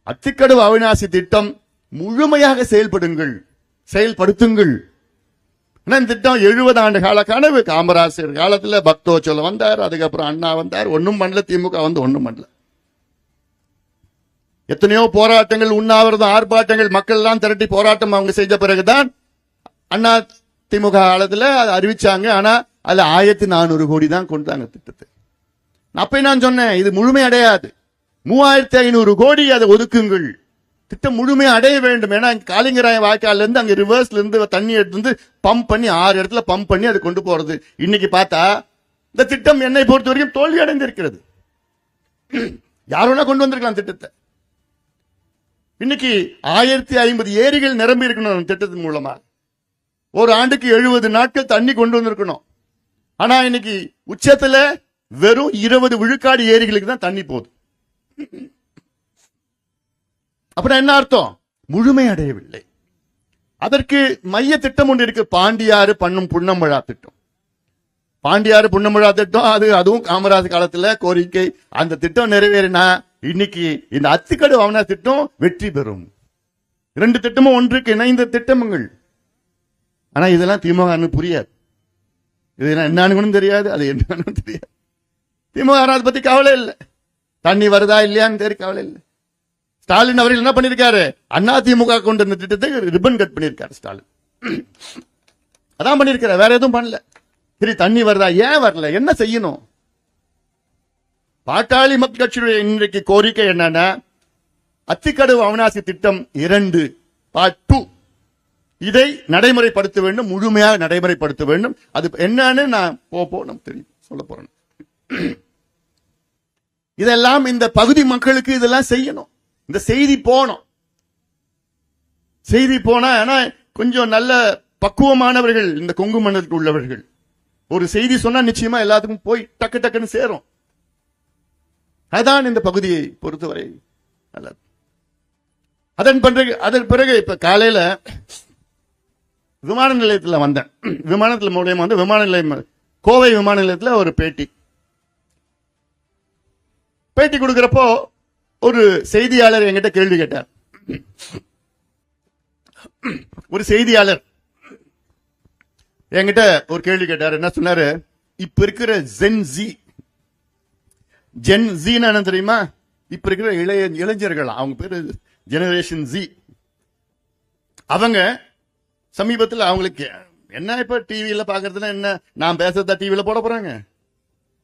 அத்திக்கடவு அவிநாசி திட்டம் முழுமையாக செயல்படுத்துங்கள். இந்த திட்டம் 70 ஆண்டு கால கனவு. காமராஜர் காலத்தில் பக்தோச்சலம் வந்தார், அதுக்கப்புறம் அண்ணா வந்தார், ஒன்னும் பண்ணல. திமுக வந்து ஒன்னும் பண்ணல. எத்தனையோ போராட்டங்கள், உண்ணாவிரதம், ஆர்ப்பாட்டங்கள், மக்கள் எல்லாம் திரட்டி போராட்டம் அவங்க செஞ்ச பிறகுதான் அண்ணா திமுக காலத்தில் அதை அறிவிச்சாங்க. ஆனா அதுல 1400 கோடி தான் கொண்டாங்க திட்டத்தை. அப்ப நான் சொன்னேன், இது முழுமை அடையாது. 3500 கோடி அதை ஒதுக்குங்கள். திட்டம் முழுமையை அடைய வேண்டும். ஏன்னா காலிங்கராய வாய்க்கால இருந்து அங்க ரிவர்ஸ்ல இருந்து தண்ணி எடுத்து பம்ப் பண்ணி 6 இடத்துல பம்ப் பண்ணி அதை கொண்டு போறது. இன்னைக்கு பார்த்தா இந்த திட்டம் என்னை பொறுத்த வரைக்கும் தோல்வி அடைந்திருக்கிறது. யாரோட கொண்டு வந்திருக்கலாம் திட்டத்தை. இன்னைக்கு 1050 ஏரிகள் நிரம்பி இருக்கணும் திட்டத்தின் மூலமா. ஒரு ஆண்டுக்கு 70 நாட்கள் தண்ணி கொண்டு வந்திருக்கணும். ஆனா இன்னைக்கு உச்சத்துல வெறும் 20 விழுக்காடு ஏரிகளுக்கு தான் தண்ணி போகுது. அப்புறம் என்ன அர்த்தம்? முழுமை அடையவில்லை. அதற்கு மைய திட்டம் ஒன்று இருக்கு, பாண்டியாறு பண்ணும் புன்னம்பழா திட்டம். பாண்டியாறு புன்னம்பழா திட்டம் அதுவும் காமராஜ் காலத்துல கோரிக்கை. அந்த திட்டம் நிறைவேறினா இன்னைக்கு இந்த அத்திக்கடவு அவிநாசி திட்டம் வெற்றி பெறும். 2 திட்டமும் ஒன்றுக்கு இணைந்த திட்டங்கள். ஆனா இதெல்லாம் திமுக புரியாது. இதெல்லாம் என்னன்னு தெரியாது, அது என்னன்னு தெரியாது. திமுக அதை பத்தி கவலை இல்லை. தண்ணி வருதா இல்லையான்னு தெரிய கவலை இல்லை. ஸ்டாலின் அவர்கள் என்ன பண்ணிருக்காரு? அண்ணா திமுக கொண்டு இந்த திட்டத்தை ரிப்பன் கட் பண்ணிருக்காரு ஸ்டாலின். அதான் பண்ணிருக்காரு, வேற எதுவும் பண்ணல. சரி, தண்ணி வருதா, ஏன் வரல, என்ன செய்யணும்? பாட்டாளி மக்கள் கட்சியுடைய இன்றைக்கு கோரிக்கை என்னன்னா, அத்திக்கடவு அவிநாசி திட்டம் 2 பார்ட் 2 இதை நடைமுறைப்படுத்த வேண்டும், முழுமையாக நடைமுறைப்படுத்த வேண்டும். அது என்னன்னு நான் நமக்கு தெரியும், சொல்ல போறேன். இதெல்லாம் இந்த பகுதி மக்களுக்கு இதெல்லாம் செய்யணும். இந்த செய்தி போனா கொஞ்சம் நல்ல பக்குவமானவர்கள் இந்த கொங்கு மண்டலத்தில் உள்ளவர்கள் ஒரு செய்தி சொன்னா நிச்சயமா எல்லாத்துக்கும் போய் டக்குன்னு சேரும். அதான் இந்த பகுதியை பொறுத்தவரை நல்லது. அதன் பிறகு இப்ப காலையில விமான நிலையத்தில் வந்தேன். விமானத்தில் மூலியமா வந்து விமான நிலையம், கோவை விமான நிலையத்தில் ஒரு பேட்டி கொடுக்கிறப்போ ஒரு செய்தியாளர் என்கிட்ட கேள்வி கேட்டார். ஒரு செய்தியாளர் என்கிட்ட ஒரு கேள்வி கேட்டார். என்ன சொன்னாரு? இப்ப இருக்கிற ஜென் ஜி என்ன தெரியுமா? இப்ப இருக்கிற இளைஞர்கள், அவங்க பேரு ஜெனரேஷன் ஜி. அவங்க சமீபத்தில் அவங்களுக்கு என்ன, இப்ப டிவியில பாக்குறதுல என்ன, நான் பேசுறதா டிவியில போட போறாங்க.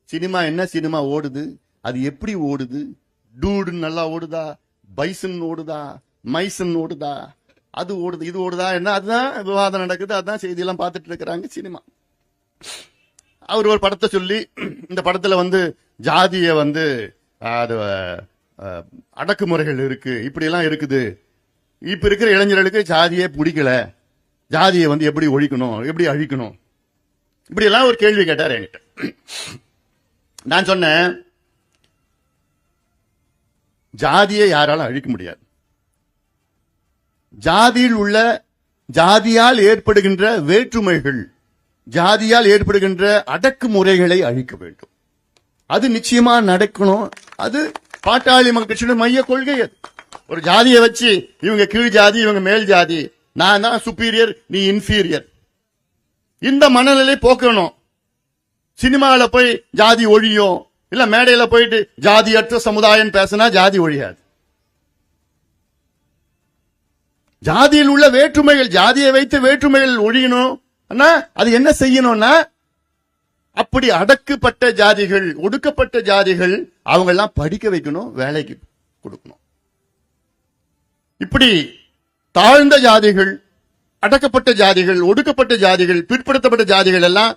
சினிமா என்ன சினிமா ஓடுது, அது எப்படி ஓடுது, டூடு நல்லா ஓடுதா, பைசன் ஓடுதா, மைசன் ஓடுதா, அது ஓடுது இது ஓடுதா, என்ன, அதுதான் விவாதம் நடக்குது, அதுதான் செய்தியெல்லாம் பார்த்துட்டு இருக்கிறாங்க சினிமா. அவர் ஒரு படத்தை சொல்லி, இந்த படத்துல வந்து ஜாதிய வந்து அது அடக்குமுறைகள் இருக்கு, இப்படி எல்லாம் இருக்குது, இப்ப இருக்கிற இளைஞர்களுக்கு ஜாதியே பிடிக்கல, ஜாதியை வந்து எப்படி ஒழிக்கணும், எப்படி அழிக்கணும், இப்படி எல்லாம் ஒரு கேள்வி கேட்டார் என்கிட்ட. நான் சொன்னேன், ஜாதியை யாராலும் அழிக்க முடியாது. ஜாதியில் உள்ள ஜாதியால் ஏற்படுகின்ற வேற்றுமைகள், ஜாதியால் ஏற்படுகின்ற அடக்குமுறைகளை அழிக்க வேண்டும். அது நிச்சயமா நடக்கணும். அது பாட்டாளி மக்கள் கட்சியோட மைய கொள்கை. அது ஒரு ஜாதியை வச்சு இவங்க கீழ் ஜாதி, இவங்க மேல் ஜாதி, நான் தான் சுப்பீரியர், நீ இன்ஃபீரியர், இந்த மனநிலை போக்கணும். சினிமாவில் போய் ஜாதி ஒழியும், இல்ல மேடையில போயிட்டு ஜாதியற்ற சமுதாயம் பேசினா ஜாதி ஒழியாது. ஜாதியில் உள்ள வேற்றுமைகள், ஜாதியை வைத்து வேற்றுமைகள் ஒழியணும். அது என்ன செய்யணும்னா, அப்படி அடக்கப்பட்ட ஜாதிகள், ஒடுக்கப்பட்ட ஜாதிகள், அவங்க எல்லாம் படிக்க வைக்கணும், வேலைக்கு கொடுக்கணும். இப்படி தாழ்ந்த ஜாதிகள், அடக்கப்பட்ட ஜாதிகள், ஒடுக்கப்பட்ட ஜாதிகள், பிற்படுத்தப்பட்ட ஜாதிகள் எல்லாம்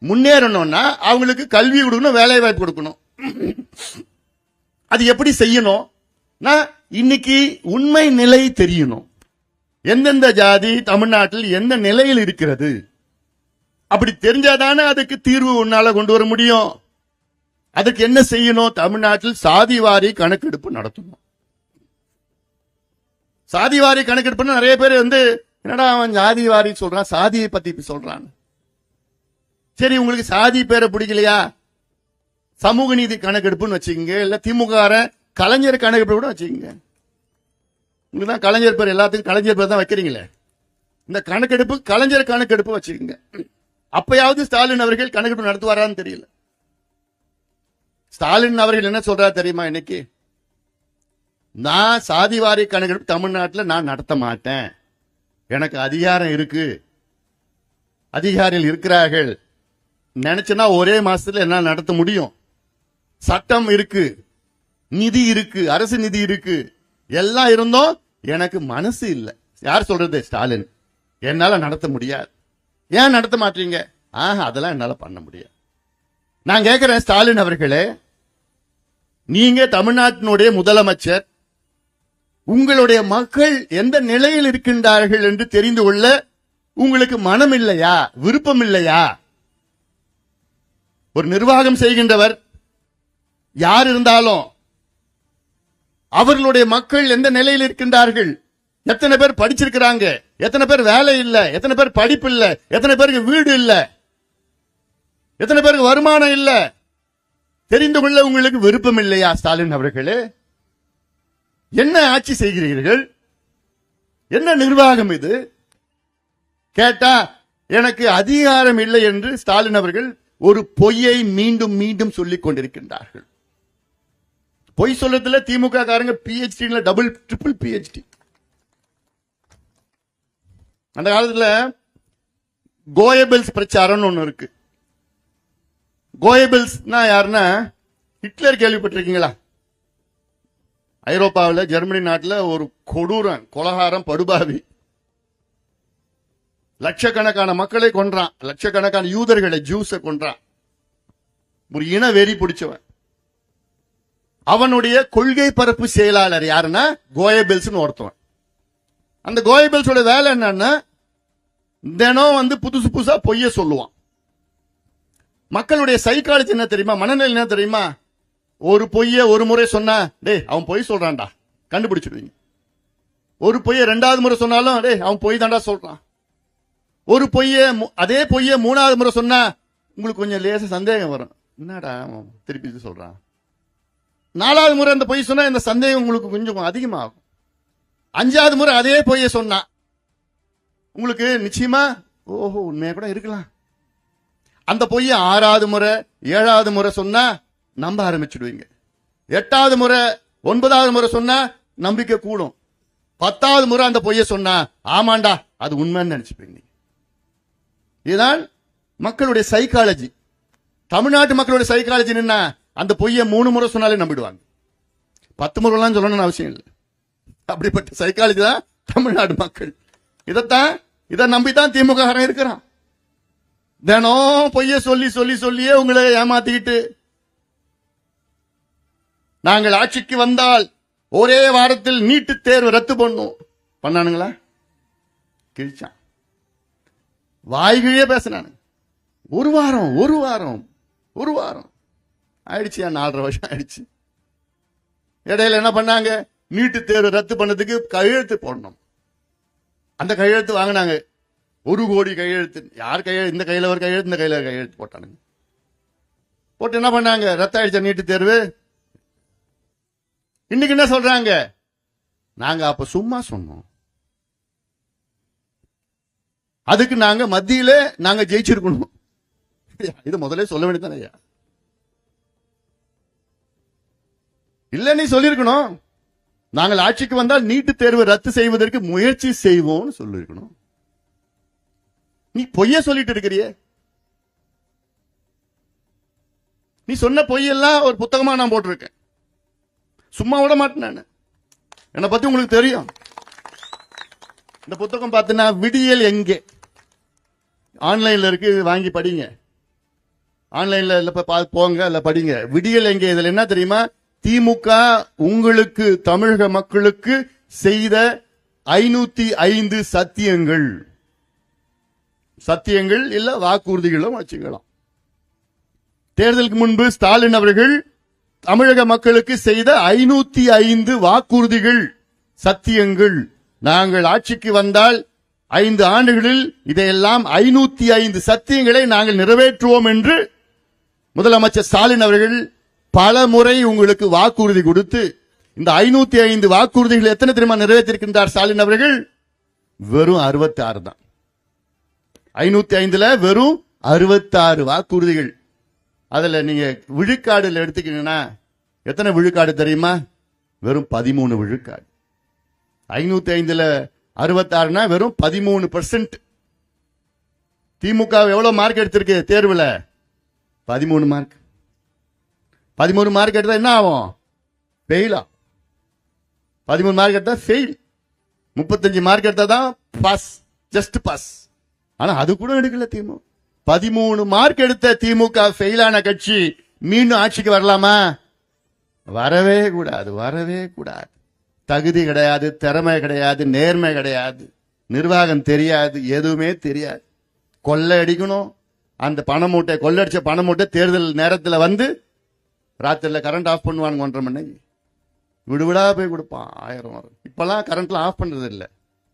முன்னேறணும்னா அவங்களுக்கு கல்வி கொடுக்கணும், வேலை வாய்ப்பு கொடுக்கணும். அது எப்படி செய்யணும்? இன்னைக்கு உண்மை நிலை தெரியணும். எந்தெந்த ஜாதி தமிழ்நாட்டில் எந்த நிலையில் இருக்கிறது, அப்படி தெரிஞ்சாதானே அதுக்கு தீர்வு உன்னால கொண்டு வர முடியும். அதுக்கு என்ன செய்யணும்? தமிழ்நாட்டில் சாதிவாரி கணக்கெடுப்பு நடத்தணும். சாதிவாரி கணக்கெடுப்புன்னு நிறைய பேர் என்னடா அவன் சாதிவாரி சொல்றான், சாதியை பத்தி சொல்றான். சரி, உங்களுக்கு சாதி பேரை பிடிக்கலையா, சமூக நீதி கணக்கெடுப்புன்னு வச்சுக்கோங்க, இல்ல திமுக கலைஞர் கணக்கெடுப்பு கூட வச்சுக்கோங்க. உங்களுக்கு தான் கலைஞர் பேர், எல்லாத்துக்கும் கலைஞர் பேர் தான் வைக்கிறீங்களே. இந்த கணக்கெடுப்பு கலைஞர் கணக்கெடுப்பு வச்சுக்கோங்க. அப்பயாவது ஸ்டாலின் அவர்கள் கணக்கெடுப்பு நடத்துவாரான்னு தெரியல. ஸ்டாலின் அவர்கள் என்ன சொல்றாரு தெரியுமா? இன்னைக்கு நான் சாதிவாரி கணக்கெடுப்பு தமிழ்நாட்டில் நான் நடத்த மாட்டேன், எனக்கு அதிகாரம் இருக்கு, அதிகாரிகள் இருக்கிறார்கள், நினைச்சனா ஒரே மாசத்துல என்ன நடத்த முடியும், சட்டம் இருக்கு, நிதி இருக்கு, அரசு நிதி இருக்கு, எல்லாம் இருந்தோம், எனக்கு மனசு இல்ல. யார் சொல்றது? ஸ்டாலின். என்னால நடத்த முடியாது. ஏன் நடத்த மாட்டீங்க? அதெல்லாம் என்னால பண்ண முடியாது. நான் கேட்கிறேன், ஸ்டாலின் அவர்களே, நீங்க தமிழ்நாட்டினுடைய முதலமைச்சர், உங்களுடைய மக்கள் எந்த நிலையில் இருக்கின்றார்கள் என்று தெரிந்து கொள்ள உங்களுக்கு மனம் இல்லையா, விருப்பம் இல்லையா? ஒரு நிர்வாகம் செய்கின்றவர் யார் இருந்தாலும் அவர்களுடைய மக்கள் எந்த நிலையில் இருக்கின்றார்கள், எத்தனை பேர் படிச்சிருக்கிறாங்க, எத்தனை பேர் வேலை இல்ல, எத்தனை பேர் படிப்பு இல்ல, எத்தனை பேருக்கு வீடு இல்ல, எத்தனை பேருக்கு வருமானம் இல்ல, தெரிந்து கொள்ள உங்களுக்கு விருப்பம் இல்லையா? ஸ்டாலின் அவர்களே, என்ன ஆட்சி செய்கிறீர்கள்? என்ன நிர்வாகம் இது? கேட்டா எனக்கு அதிகாரம் இல்லை என்று ஸ்டாலின் அவர்கள் ஒரு பொய்யை மீண்டும் மீண்டும் சொல்லிக் கொண்டிருக்கின்றார்கள். பொய் சொல்லத்துல திமுக காரங்க PhD டபுள் ட்ரிபிள் PhD. அந்த காலத்துல கோயபிள்ஸ் பிரச்சாரம் ஒன்னு இருக்கு. கோயபிள்ஸ் யாருன்னா ஹிட்லர் கேள்விப்பட்டிருக்கீங்களா? ஐரோப்பாவில் ஜெர்மனி நாட்டில் ஒரு கொடூரம், கொலகாரம், படுபாவி, லட்சக்கணக்கான மக்களை கொன்றான், லட்சக்கணக்கான யூதர்களை, ஜூஸை கொன்றான். ஒரு இன வெறி பிடிச்சவன். அவனுடைய கொள்கை பரப்பு செயலாளர் யாருன்னா கோயபிள்ஸ் ஒருத்தவன். அந்த கோயபிள்ஸோட வேலை என்னன்னா தினம் புதுசு புதுசா பொய்ய சொல்லுவான். மக்களுடைய சைக்காலஜி என்ன தெரியுமா, மனநிலை என்ன தெரியுமா? ஒரு பொய்ய ஒரு முறை சொன்னா, டேய் அவன் பொய் சொல்றான்டா, கண்டுபிடிச்சிடுவீங்க. ஒரு பொய்ய ரெண்டாவது முறை சொன்னாலும், டேய் அவன் பொய் தாண்டா சொல்றான். ஒரு பொய்ய அதே பொய்ய மூணாவது முறை சொன்னா உங்களுக்கு கொஞ்சம் லேச சந்தேகம் வரும், என்னடா திருப்பி சொல்றான். நாலாவது முறை அந்த பொய் சொன்னா இந்த சந்தேகம் உங்களுக்கு கொஞ்சம் அதிகமாகும். அஞ்சாவது முறை அதே பொய்ய சொன்னா உங்களுக்கு நிச்சயமா ஓஹோ உண்மையா கூட இருக்கலாம். அந்த பொய்ய ஆறாவது முறை ஏழாவது முறை சொன்னா நம்ப ஆரம்பிச்சுடுவீங்க. எட்டாவது முறை ஒன்பதாவது முறை சொன்னா நம்பிக்கை கூடும். 10வது முறை அந்த பொய்ய சொன்னா ஆமாண்டா அது உண்மைன்னு நினைச்சுப்பீங்க. இதுதான் மக்களுடைய சைக்காலஜி. தமிழ்நாட்டு மக்களுடைய சைக்காலஜி என்ன? அந்த பொய்ய 3 முறை சொன்னாலே நம்பிடுவாங்க. 10 முறைலாம் சொல்லணும்னு அவசியம் இல்லை. அப்படிப்பட்ட சைக்காலஜி தான் தமிழ்நாடு மக்கள். இதை நம்பித்தான் திமுக இருக்கிறான். தினம் பொய்ய சொல்லி சொல்லி சொல்லியே உங்களை ஏமாத்திக்கிட்டு, நாங்கள் ஆட்சிக்கு வந்தால் ஒரே வாரத்தில் நீட்டு தேர்வு ரத்து பண்ணும் பண்ணானுங்களா? கிழிச்சான். வாய்கிழியே பேசினானு. ஒரு வாரம் ஆயிடுச்சு, 4.5 வருஷம் ஆயிடுச்சு. இடையில என்ன பண்ணாங்க? நீட்டு தேர்வு ரத்து பண்ணதுக்கு கையெழுத்து போடணும். அந்த கையெழுத்து வாங்கினாங்க, 1 கோடி கையெழுத்து. யார் கையெழுத்து? இந்த கையில ஒரு கையெழுத்து, இந்த கையில கையெழுத்து போட்டானுங்க. போட்டு என்ன பண்ணாங்க? ரத்த ஆயிடுச்சா நீட்டு தேர்வு. இன்னைக்கு என்ன சொல்றாங்க? நாங்க அப்ப சும்மா சொன்னோம், அதுக்கு நாங்க மத்தியில நாங்க ஜெயிச்சிருக்கணும். இது முதல்ல சொல்ல வேண்டியதானே? இல்ல நீ சொல்லிருக்கணும், நாங்கள் ஆட்சிக்கு வந்தால் நீட்டு தேர்வு ரத்து செய்வதற்கு முயற்சி செய்வோம் சொல்லிருக்கணும். நீ பொய்ய சொல்லிட்டு இருக்கிறியே. நீ சொன்ன பொய்யெல்லாம் ஒரு புத்தகமா நான் போட்டிருக்கேன். சும்மா விட மாட்டேன். என்னை பத்தி உங்களுக்கு தெரியும். இந்த புத்தகம் பார்த்தீங்கன்னா விடியல் எங்கே ஆன்லைன்ல இருக்கு, வாங்கி படிங்க. ஆன்லைன்ல போங்க, இல்ல படிங்க. விடியல் எங்கே. இதுல என்ன தெரியுமா? திமுக உங்களுக்கு தமிழக மக்களுக்கு செய்த 505 சத்தியங்கள் இல்ல வாக்குறுதிகளும் வச்சுக்கலாம். தேர்தலுக்கு முன்பு ஸ்டாலின் அவர்கள் தமிழக மக்களுக்கு செய்த 505 வாக்குறுதிகள், சத்தியங்கள். நாங்கள் ஆட்சிக்கு வந்தால் 5 ஆண்டுகளில் இதையெல்லாம் 505 சத்தியங்களை நாங்கள் நிறைவேற்றுவோம் என்று முதலமைச்சர் ஸ்டாலின் அவர்கள் பல முறை உங்களுக்கு வாக்குறுதி கொடுத்து, இந்த 505 வாக்குறுதிகள் எத்தனை தெரியுமா நிறைவேற்றிருக்கின்றார் ஸ்டாலின் அவர்கள்? வெறும் 66 தான். 505ல வெறும் 66 வாக்குறுதிகள். அதுல நீங்க விழுக்காடுல எடுத்துக்கீங்கன்னா எத்தனை விழுக்காடு தெரியுமா? வெறும் 13 விழுக்காடு. 505ல 66னா வெறும் 13%. திமுக எவ்வளவு மார்க் எடுத்திருக்கு தேர்வுல? 13 மார்க். 13 மார்க் எடுத்தா என்ன ஆகும்? ஃபெயிலா. 13 மார்க் எடுத்தா ஃபெயில். 35 மார்க் எடுத்தா தான் பாஸ், ஜஸ்ட் பாஸ். ஆனா அது கூட எடுக்கல திமுக. 13 மார்க் எடுத்த திமுக ஃபெயிலான கட்சி மீண்டும் ஆட்சிக்கு வரலாமா? வரவே கூடாது, வரவே கூடாது. தகுதி கிடையாது, திறமை கிடையாது, நேர்மை கிடையாது, நிர்வாகம் தெரியாது, எதுவுமே தெரியாது. கொள்ளை அடிக்கணும். அந்த பண மூட்டை, கொள்ளடிச்ச பண மூட்டை தேர்தல் நேரத்தில் வந்து ராத்திரில கரண்ட் ஆஃப் பண்ணுவாங்க 1.5 மணி. விடுவிடா போய் கொடுப்பான் 1000 வரும். இப்பெல்லாம் கரண்ட்ல ஆஃப் பண்றது இல்ல,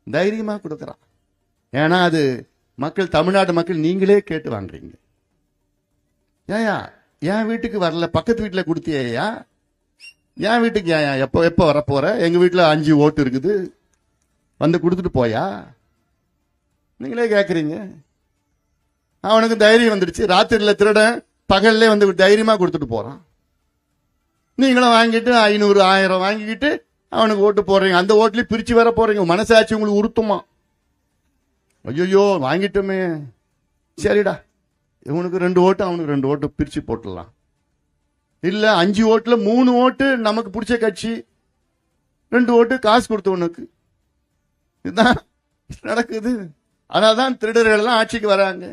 தைரியமா கொடுக்கறான். ஏன்னா அது மக்கள், தமிழ்நாடு மக்கள் நீங்களே கேட்டு வாங்குறீங்க. ஏயா என் வீட்டுக்கு வரல, பக்கத்து வீட்டுல கொடுத்தியா? என் வீட்டுக்கு ஏன் எப்ப வரப்போற? எங்க வீட்டுல 5 ஓட்டு இருக்குது, வந்து கொடுத்துட்டு போயா? நீங்களே கேக்குறீங்க. அவனுக்கு தைரியம் வந்துடுச்சு. ராத்திரில திருடன் பகல்ல வந்து தைரியமா கொடுத்துட்டு போறான். நீங்களும் வாங்கிட்டு 500 1000 வாங்கிக்கிட்டு அவனுக்கு ஓட்டு போடுறீங்க. அந்த ஓட்டுல பிரிச்சு வர போறீங்க. மனசாட்சி உங்களுக்கு உறுத்துமா? ஐயோ வாங்கிட்டோமே, சரிடா இவனுக்கு 2 ஓட்டு அவனுக்கு 2 ஓட்டு பிரிச்சு போட்டுடலாம். இல்ல 5 ஓட்டுல 3 ஓட்டு நமக்கு பிடிச்ச கட்சி, 2 ஓட்டு காசு கொடுத்தவனுக்கு. இதுதான் நடக்குது. அதனால்தான் திருடர்கள் எல்லாம் ஆட்சிக்கு வராங்க,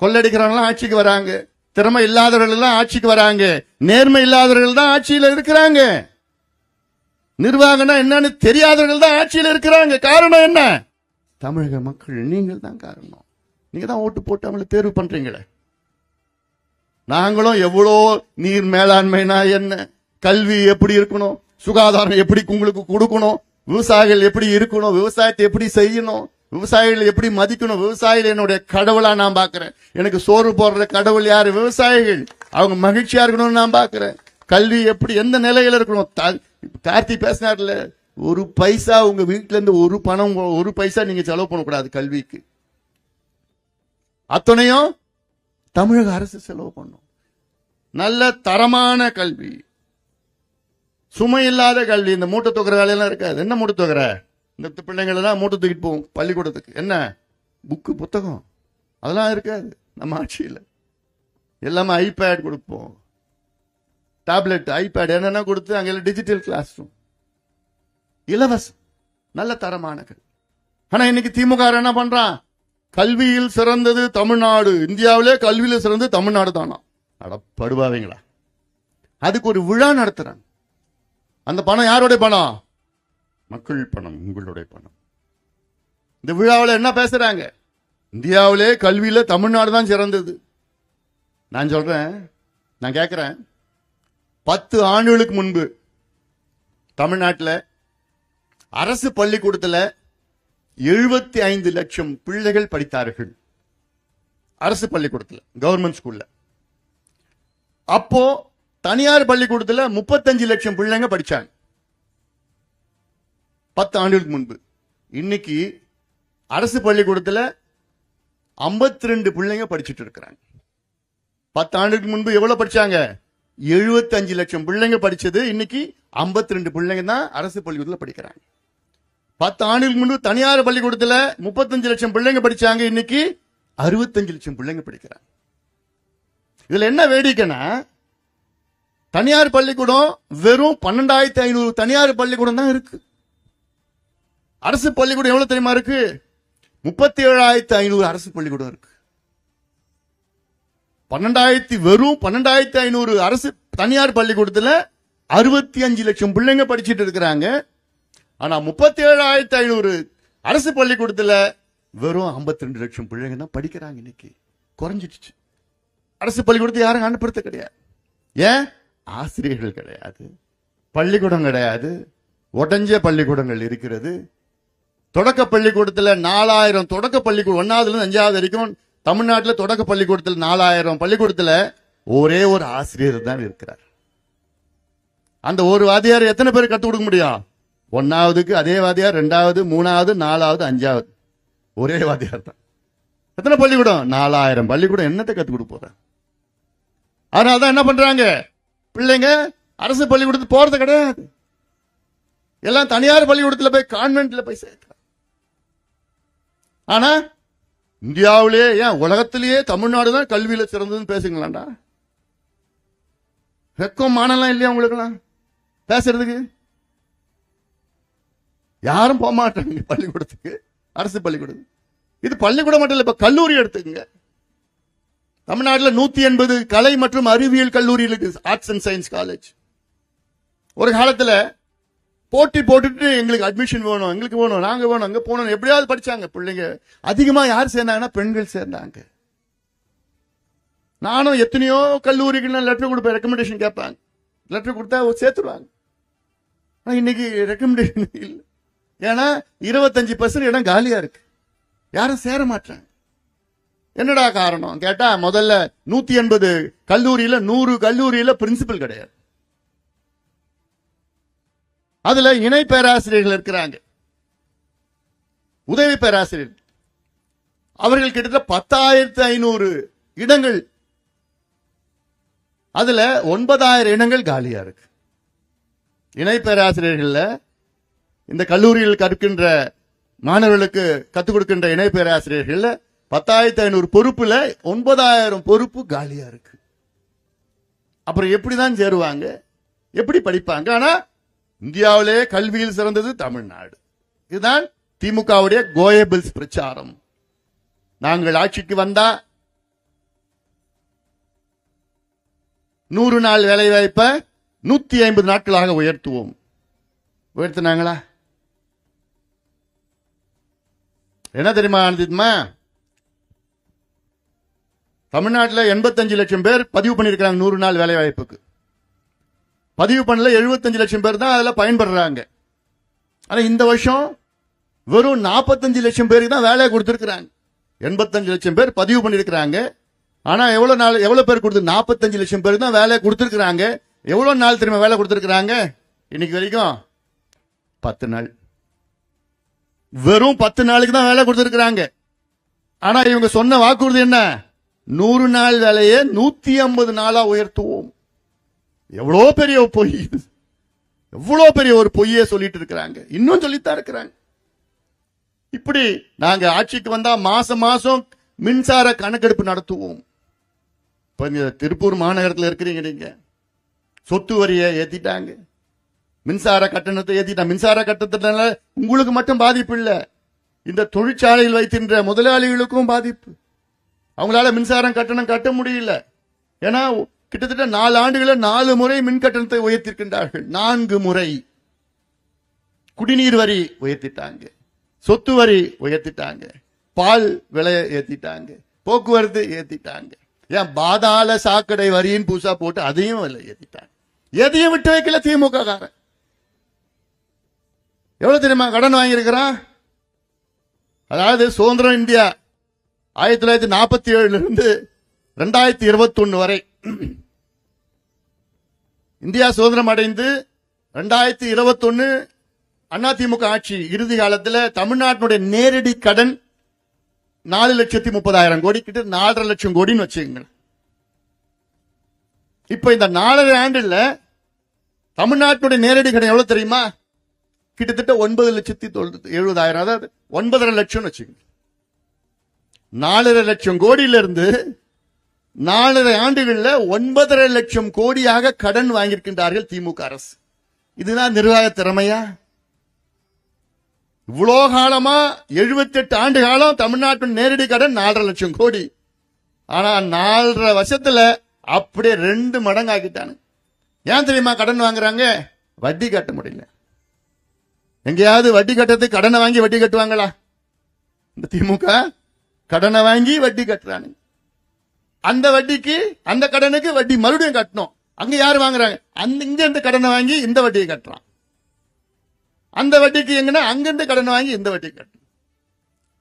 கொள்ளடிக்கிறவங்க ஆட்சிக்கு வராங்க, திறமை இல்லாதவர்கள் எல்லாம் ஆட்சிக்கு வராங்க, நேர்மை இல்லாதவர்கள் தான் ஆட்சியில் இருக்கிறாங்க, நிர்வாகம்னா என்னன்னு தெரியாதவர்கள் தான் ஆட்சியில் இருக்கிறாங்க. காரணம் என்ன? தமிழக மக்கள். நீங்கள் தான் காரணம். நீங்க தான் ஓட்டு போட்டு அவங்களை தேர்வு பண்றீங்களே. நாங்களும் எவ்வளோ நீர் மேலாண்மைனா என்ன, கல்வி எப்படி இருக்கணும், சுகாதாரம் எப்படி உங்களுக்கு கொடுக்கணும், விவசாயிகள் எப்படி இருக்கணும், விவசாயத்தை எப்படி செய்யணும், விவசாயிகள் எப்படி மதிக்கணும், விவசாயிகள் என்னுடைய கடவுளா நான் பாக்குறேன். எனக்கு சோறு போடுற கடவுள் யாரு? விவசாயிகள். அவங்க மகிழ்ச்சியா இருக்கணும்னு நான் பாக்குறேன். கல்வி எப்படி, எந்த நிலையில இருக்கணும். கார்த்தி பேசினார்ல, 1 பைசா உங்க வீட்டுல இருந்து ஒரு பைசா நீங்க செலவு பண்ணக்கூடாது கல்விக்கு. அத்தனையும் தமிழக அரசு செலவு பண்ணும். நல்ல தரமான கல்வி, சுமை இல்லாத கல்வி. இந்த மூட்டை தூக்குற வேலையெல்லாம் இருக்காது. என்ன மூட்டை தூக்குற? இந்த பிள்ளைங்களை தான் மூட்டை தூக்கிட்டு போவோம் பள்ளிக்கூடத்துக்கு. என்ன புக்கு புத்தகம் அதெல்லாம் இருக்காது நம்ம ஆட்சியில். எல்லாமே ஐபேட் கொடுப்போம், டேப்லெட், ஐபேட் என்னென்ன கொடுத்து அங்கே டிஜிட்டல் கிளாஸ் ரூம், இலவசம், நல்ல தரமான கல்வி. ஆனா இன்னைக்கு திமுக என்ன பண்றான்? கல்வியில் சிறந்தது தமிழ்நாடு, இந்தியாவிலே கல்வியில சிறந்தது தமிழ்நாடு தானா? அடப்படுவாவீங்களா? அதுக்கு ஒரு விழா நடத்துறாங்க. அந்த பணம் யாருடைய பணம்? மக்கள் பணம், உங்களுடைய பணம். இந்த விழாவில் என்ன பேசுறாங்க? இந்தியாவிலே கல்வியில தமிழ்நாடு தான் சிறந்தது. நான் சொல்றேன், நான் கேட்கிறேன், 10 ஆண்டுகளுக்கு முன்பு தமிழ்நாட்டில் அரசு பள்ளிக்கூடத்தில் 75 லட்சம் பிள்ளைகள் படித்தார்கள். அரசு பள்ளிக்கூடத்தில், கவர்மெண்ட் ஸ்கூல்ல. அப்போ தனியார் பள்ளிக்கூடத்தில் 35 லட்சம் பிள்ளைங்க படிச்சாங்க 10 ஆண்டுகளுக்கு முன்பு. இன்னைக்கு அரசு பள்ளிக்கூடத்தில் 52 பிள்ளைங்க படிச்சுட்டு இருக்கிறாங்க. 10 ஆண்டுகளுக்கு முன்பு எவ்வளவு படிச்சாங்க? 75 லட்சம் பிள்ளைங்க படிச்சது, இன்னைக்கு 52 பிள்ளைங்க தான் அரசு பள்ளிக்கூடத்தில் படிக்கிறாங்க. 10 ஆண்டுகளுக்கு முன்பு தனியார் பள்ளிக்கூடத்தில் 35 லட்சம் பிள்ளைங்க படிச்சாங்க, இன்னைக்கு 65 லட்சம் பிள்ளைங்க படிக்கிறாங்க. இதுல என்ன வேடிக்கைன்னா, தனியார் பள்ளிக்கூடம் வெறும் 12,500 தனியார் பள்ளிக்கூடம் தான் இருக்கு. அரசு பள்ளிக்கூடம் எவ்வளவு தெரியுமா இருக்கு? 37,500 அரசு பள்ளிக்கூடம் இருக்கு. வெறும் 12,500 அரசு தனியார் பள்ளிக்கூடத்துல 65 லட்சம் பிள்ளைங்க படிச்சுட்டு இருக்கிறாங்க. ஆனா 37,500 அரசு பள்ளிக்கூடத்துல வெறும் 52 லட்சம் பிள்ளைங்க தான் படிக்கிறாங்க. இன்னைக்கு குறைஞ்சிடுச்சு. அரசு பள்ளிக்கூடத்தை யாரும் அனுப்புறது கிடையாது. ஏன்? ஆசிரியர்கள் கிடையாது, பள்ளிக்கூடம் கிடையாது, உடஞ்ச பள்ளிக்கூடங்கள் இருக்கிறது. தொடக்க பள்ளிக்கூடத்தில் 4000 தொடக்க பள்ளிக்கூடம் 1ஆவதுல இருந்து 5ஆவது வரைக்கும் தமிழ்நாட்டில் தொடக்க பள்ளிக்கூடத்தில் 4000 பள்ளிக்கூடத்தில் ஒரே ஒரு ஆசிரியர் தான் இருக்கிறார். அந்த ஒரு வாத்தியார் எத்தனை பேர் கற்றுக் கொடுக்க முடியும்? 1ஆவதுக்கு அதே வாத்தியார், 2ஆவது, 3ஆவது, 4ஆவது, 5ஆவது ஒரே வாத்தியார் தான். எத்தனை பள்ளிக்கூடம்? 4000 பள்ளிக்கூடம் என்னத்தை கற்றுக் கொடுக்க போற? அதனால்தான் என்ன பண்றாங்க, பிள்ளைங்க அரசு பள்ளிக்கூடத்துக்கு போறது கிடையாது, எல்லாம் தனியார் பள்ளிக்கூடத்தில் போய் கான்வென்ட்ல போய் சேர்க்கிறாங்க. ஆனா இந்தியாவிலேயே, ஏன் உலகத்திலேயே தமிழ்நாடு தான் கல்வியில சிறந்ததுன்னு பேசுங்களாண்டா. வெக்கம் மானலாம் இல்லையா உங்களுக்குலாம் பேசுறதுக்கு? யாரும் போக மாட்டாங்க பள்ளிக்கூடத்துக்கு, அரசு பள்ளிக்கூடம். இது பள்ளிக்கூடம் மட்டும் இல்ல, இப்ப கல்லூரி எடுத்துக்கங்க. தமிழ்நாட்டில் 180 கலை மற்றும் அறிவியல் கல்லூரி இருக்கு, ஆர்ட்ஸ் அண்ட் சயின்ஸ் காலேஜ். ஒரு காலத்துல போட்டி போட்டுட்டு எங்களுக்கு அட்மிஷன் வேணும், எங்களுக்கு வேணும், நாங்க வேணும், அங்க போனோம், எப்படியாவது படிச்சாங்க பிள்ளைங்க. அதிகமா யார் சேர்ந்தாங்கன்னா பெண்கள் சேர்ந்தாங்க. நானும் எத்தனையோ கல்லூரிக்கு லெட்டர் கொடுப்பேன், ரெக்கமெண்டேஷன் கேட்பாங்க, லெட்டர் கொடுத்தா சேர்த்துருவாங்க. இன்னைக்கு ரெக்கமெண்டேஷன் இல்லை, ஏன்னா 25% இடம் காலியா இருக்கு, யாரும் சேர மாட்டாங்க. என்னடா காரணம் கேட்டா, முதல்ல 180 கல்லூரியில 100 கல்லூரியில பிரின்சிபல் கிடையாது. அதுல இணை பேராசிரியர்கள் இருக்கிறாங்க, உதவி பேராசிரியர். அவர்கள் கிட்டத்தட்ட 10,500 இடங்கள், அதுல 9,000 இடங்கள் காலியா இருக்கு. இணை பேராசிரியர்கள் இந்த கல்லூரியில் கற்கின்ற மாணவர்களுக்கு கத்துக் கொடுக்கின்ற இணை பேராசிரியர்கள் 10,500 பொறுப்புல 9,000 பொறுப்பு காலியா இருக்கு. அப்புறம் எப்படிதான் சேருவாங்க, எப்படி படிப்பாங்க? ஆனா இந்தியாவிலே கல்வியில் சிறந்தது தமிழ்நாடு. இதுதான் திமுகவுடைய கோயபிள்ஸ் பிரச்சாரம். நாங்கள் ஆட்சிக்கு வந்தா 100 நாள் வேலை வாய்ப்பை 150 நாட்களாக உயர்த்துவோம். உயர்த்தினாங்களா? என்ன தெரியுமா ஆனந்திமா, தமிழ்நாட்டில் 85 லட்சம் பேர் பதிவு பண்ணிருக்காங்க 100 நாள் வேலை வாய்ப்புக்கு. பதிவு பண்ணல 75 லட்சம் பேர் தான் அதுல பயன்படுறாங்க. ஆனா இந்த வருஷம் வெறும் 45 லட்சம் பேருக்கு தான் வேலையை கொடுத்திருக்கிறாங்க. 85 லட்சம் பேர் பதிவு பண்ணிருக்கிறாங்க. ஆனா எவ்வளவு பேர் கொடுத்து? 45 லட்சம் பேருக்கு தான் வேலையை கொடுத்திருக்கிறாங்க. எவ்வளவு நாள் திரும்ப வேலை கொடுத்திருக்கிறாங்க? இன்னைக்கு வரைக்கும் 10 நாள். வெறும் 10 நாளுக்கு தான் வேலை கொடுத்திருக்கிறாங்க. ஆனா இவங்க சொன்ன வாக்குறுதி என்ன? 100 நாள் வேலையை 150 நாளா உயர்த்துவோம். எவ்வளவு பெரிய பொய், எவ்வளவு பெரிய ஒரு பொய்யே சொல்லிட்டு இருக்கிறாங்க, இன்னும் சொல்லித்தான் இருக்கிறாங்க. இப்படி நாங்க ஆட்சிக்கு வந்தா மாசம் மாசம் மின்சார கணக்கெடுப்பு நடத்துவோம். இப்ப திருப்பூர் மாநகரத்தில் இருக்கிறீங்க நீங்க, சொத்து வரியை ஏத்திட்டாங்க, மின்சார கட்டணத்தை ஏத்திட்டாங்க. மின்சார கட்டணத்தினால உங்களுக்கு மட்டும் பாதிப்பு இல்ல, இந்த தொழிற்சாலையில் வைத்திருந்த முதலாளிகளுக்கும் பாதிப்பு. அவங்களால மின்சாரம் கட்டணம் கட்ட முடியல. ஏன்னா கிட்டத்தட்ட 4 ஆண்டுகள 4 முறை மின் கட்டணத்தை உயர்த்திருக்கின்றார்கள். 4 முறை. குடிநீர் வரி உயர்த்திட்டாங்க, சொத்து வரி உயர்த்திட்டாங்க, பால் விலையை ஏத்திட்டாங்க, போக்குவரத்து ஏத்திட்டாங்க. ஏன் பாதாள சாக்கடை வரியின் பூசா போட்டு அதையும் விலை ஏத்திட்டாங்க. எதையும் விட்டு வைக்கல திமுக காரன். எவ்வளவு தெரியுமா கடன் வாங்கியிருக்கிறான்? அதாவது சுதந்திரம் இந்தியா 1947 இருந்து 2021 வரை, இந்தியா சுதந்திரம் அடைந்து 2021 அதிமுக ஆட்சி இறுதி காலத்தில் தமிழ்நாட்டினுடைய நேரடி கடன் 4,30,000 கோடி, கிட்ட 4,50,000 லட்சம் கோடின்னு வச்சுக்கோங்க. இப்ப இந்த 4.5 ஆண்டுல தமிழ்நாட்டினுடைய நேரடி கடன் எவ்வளவு தெரியுமா? கிட்டத்தட்ட 9,70,000, அதாவது 9.5 லட்சம் வச்சுக்கோங்க. 4.5 லட்சம் கோடியில இருந்து 4.5 ஆண்டுகள்ல 9.5 லட்சம் கோடியாக கடன் வாங்கியிருக்கின்றார்கள் திமுக அரசு. இதுதான் நிர்வாக திறமையா? இவ்வளோ காலமா 78 ஆண்டு காலம் தமிழ்நாட்டின் நேரடி கடன் 4.5 லட்சம் கோடி. ஆனா 4.5 வருஷத்துல அப்படியே 2 மடங்கு ஆக்கிட்டாங்க. ஏன் தெரியுமா கடன் வாங்குறாங்க? வட்டி கட்ட முடியல. எங்கேயாவது வட்டி கட்டுறதுக்கு கடனை வாங்கி வட்டி கட்டுவாங்களா? இந்த திமுக கடனை வாங்கி வட்டி கட்டுறாங்க. அந்த வட்டிக்கு அந்த கடனுக்கு வட்டி மறுபடியும் கட்டணும். அங்க யாரு வாங்குறாங்க? இங்க இருந்து கடனை வாங்கி இந்த வட்டியை கட்டுறான். அந்த வட்டிக்கு எங்கன்னா அங்கிருந்து கடனை வாங்கி இந்த வட்டி கட்டணும்.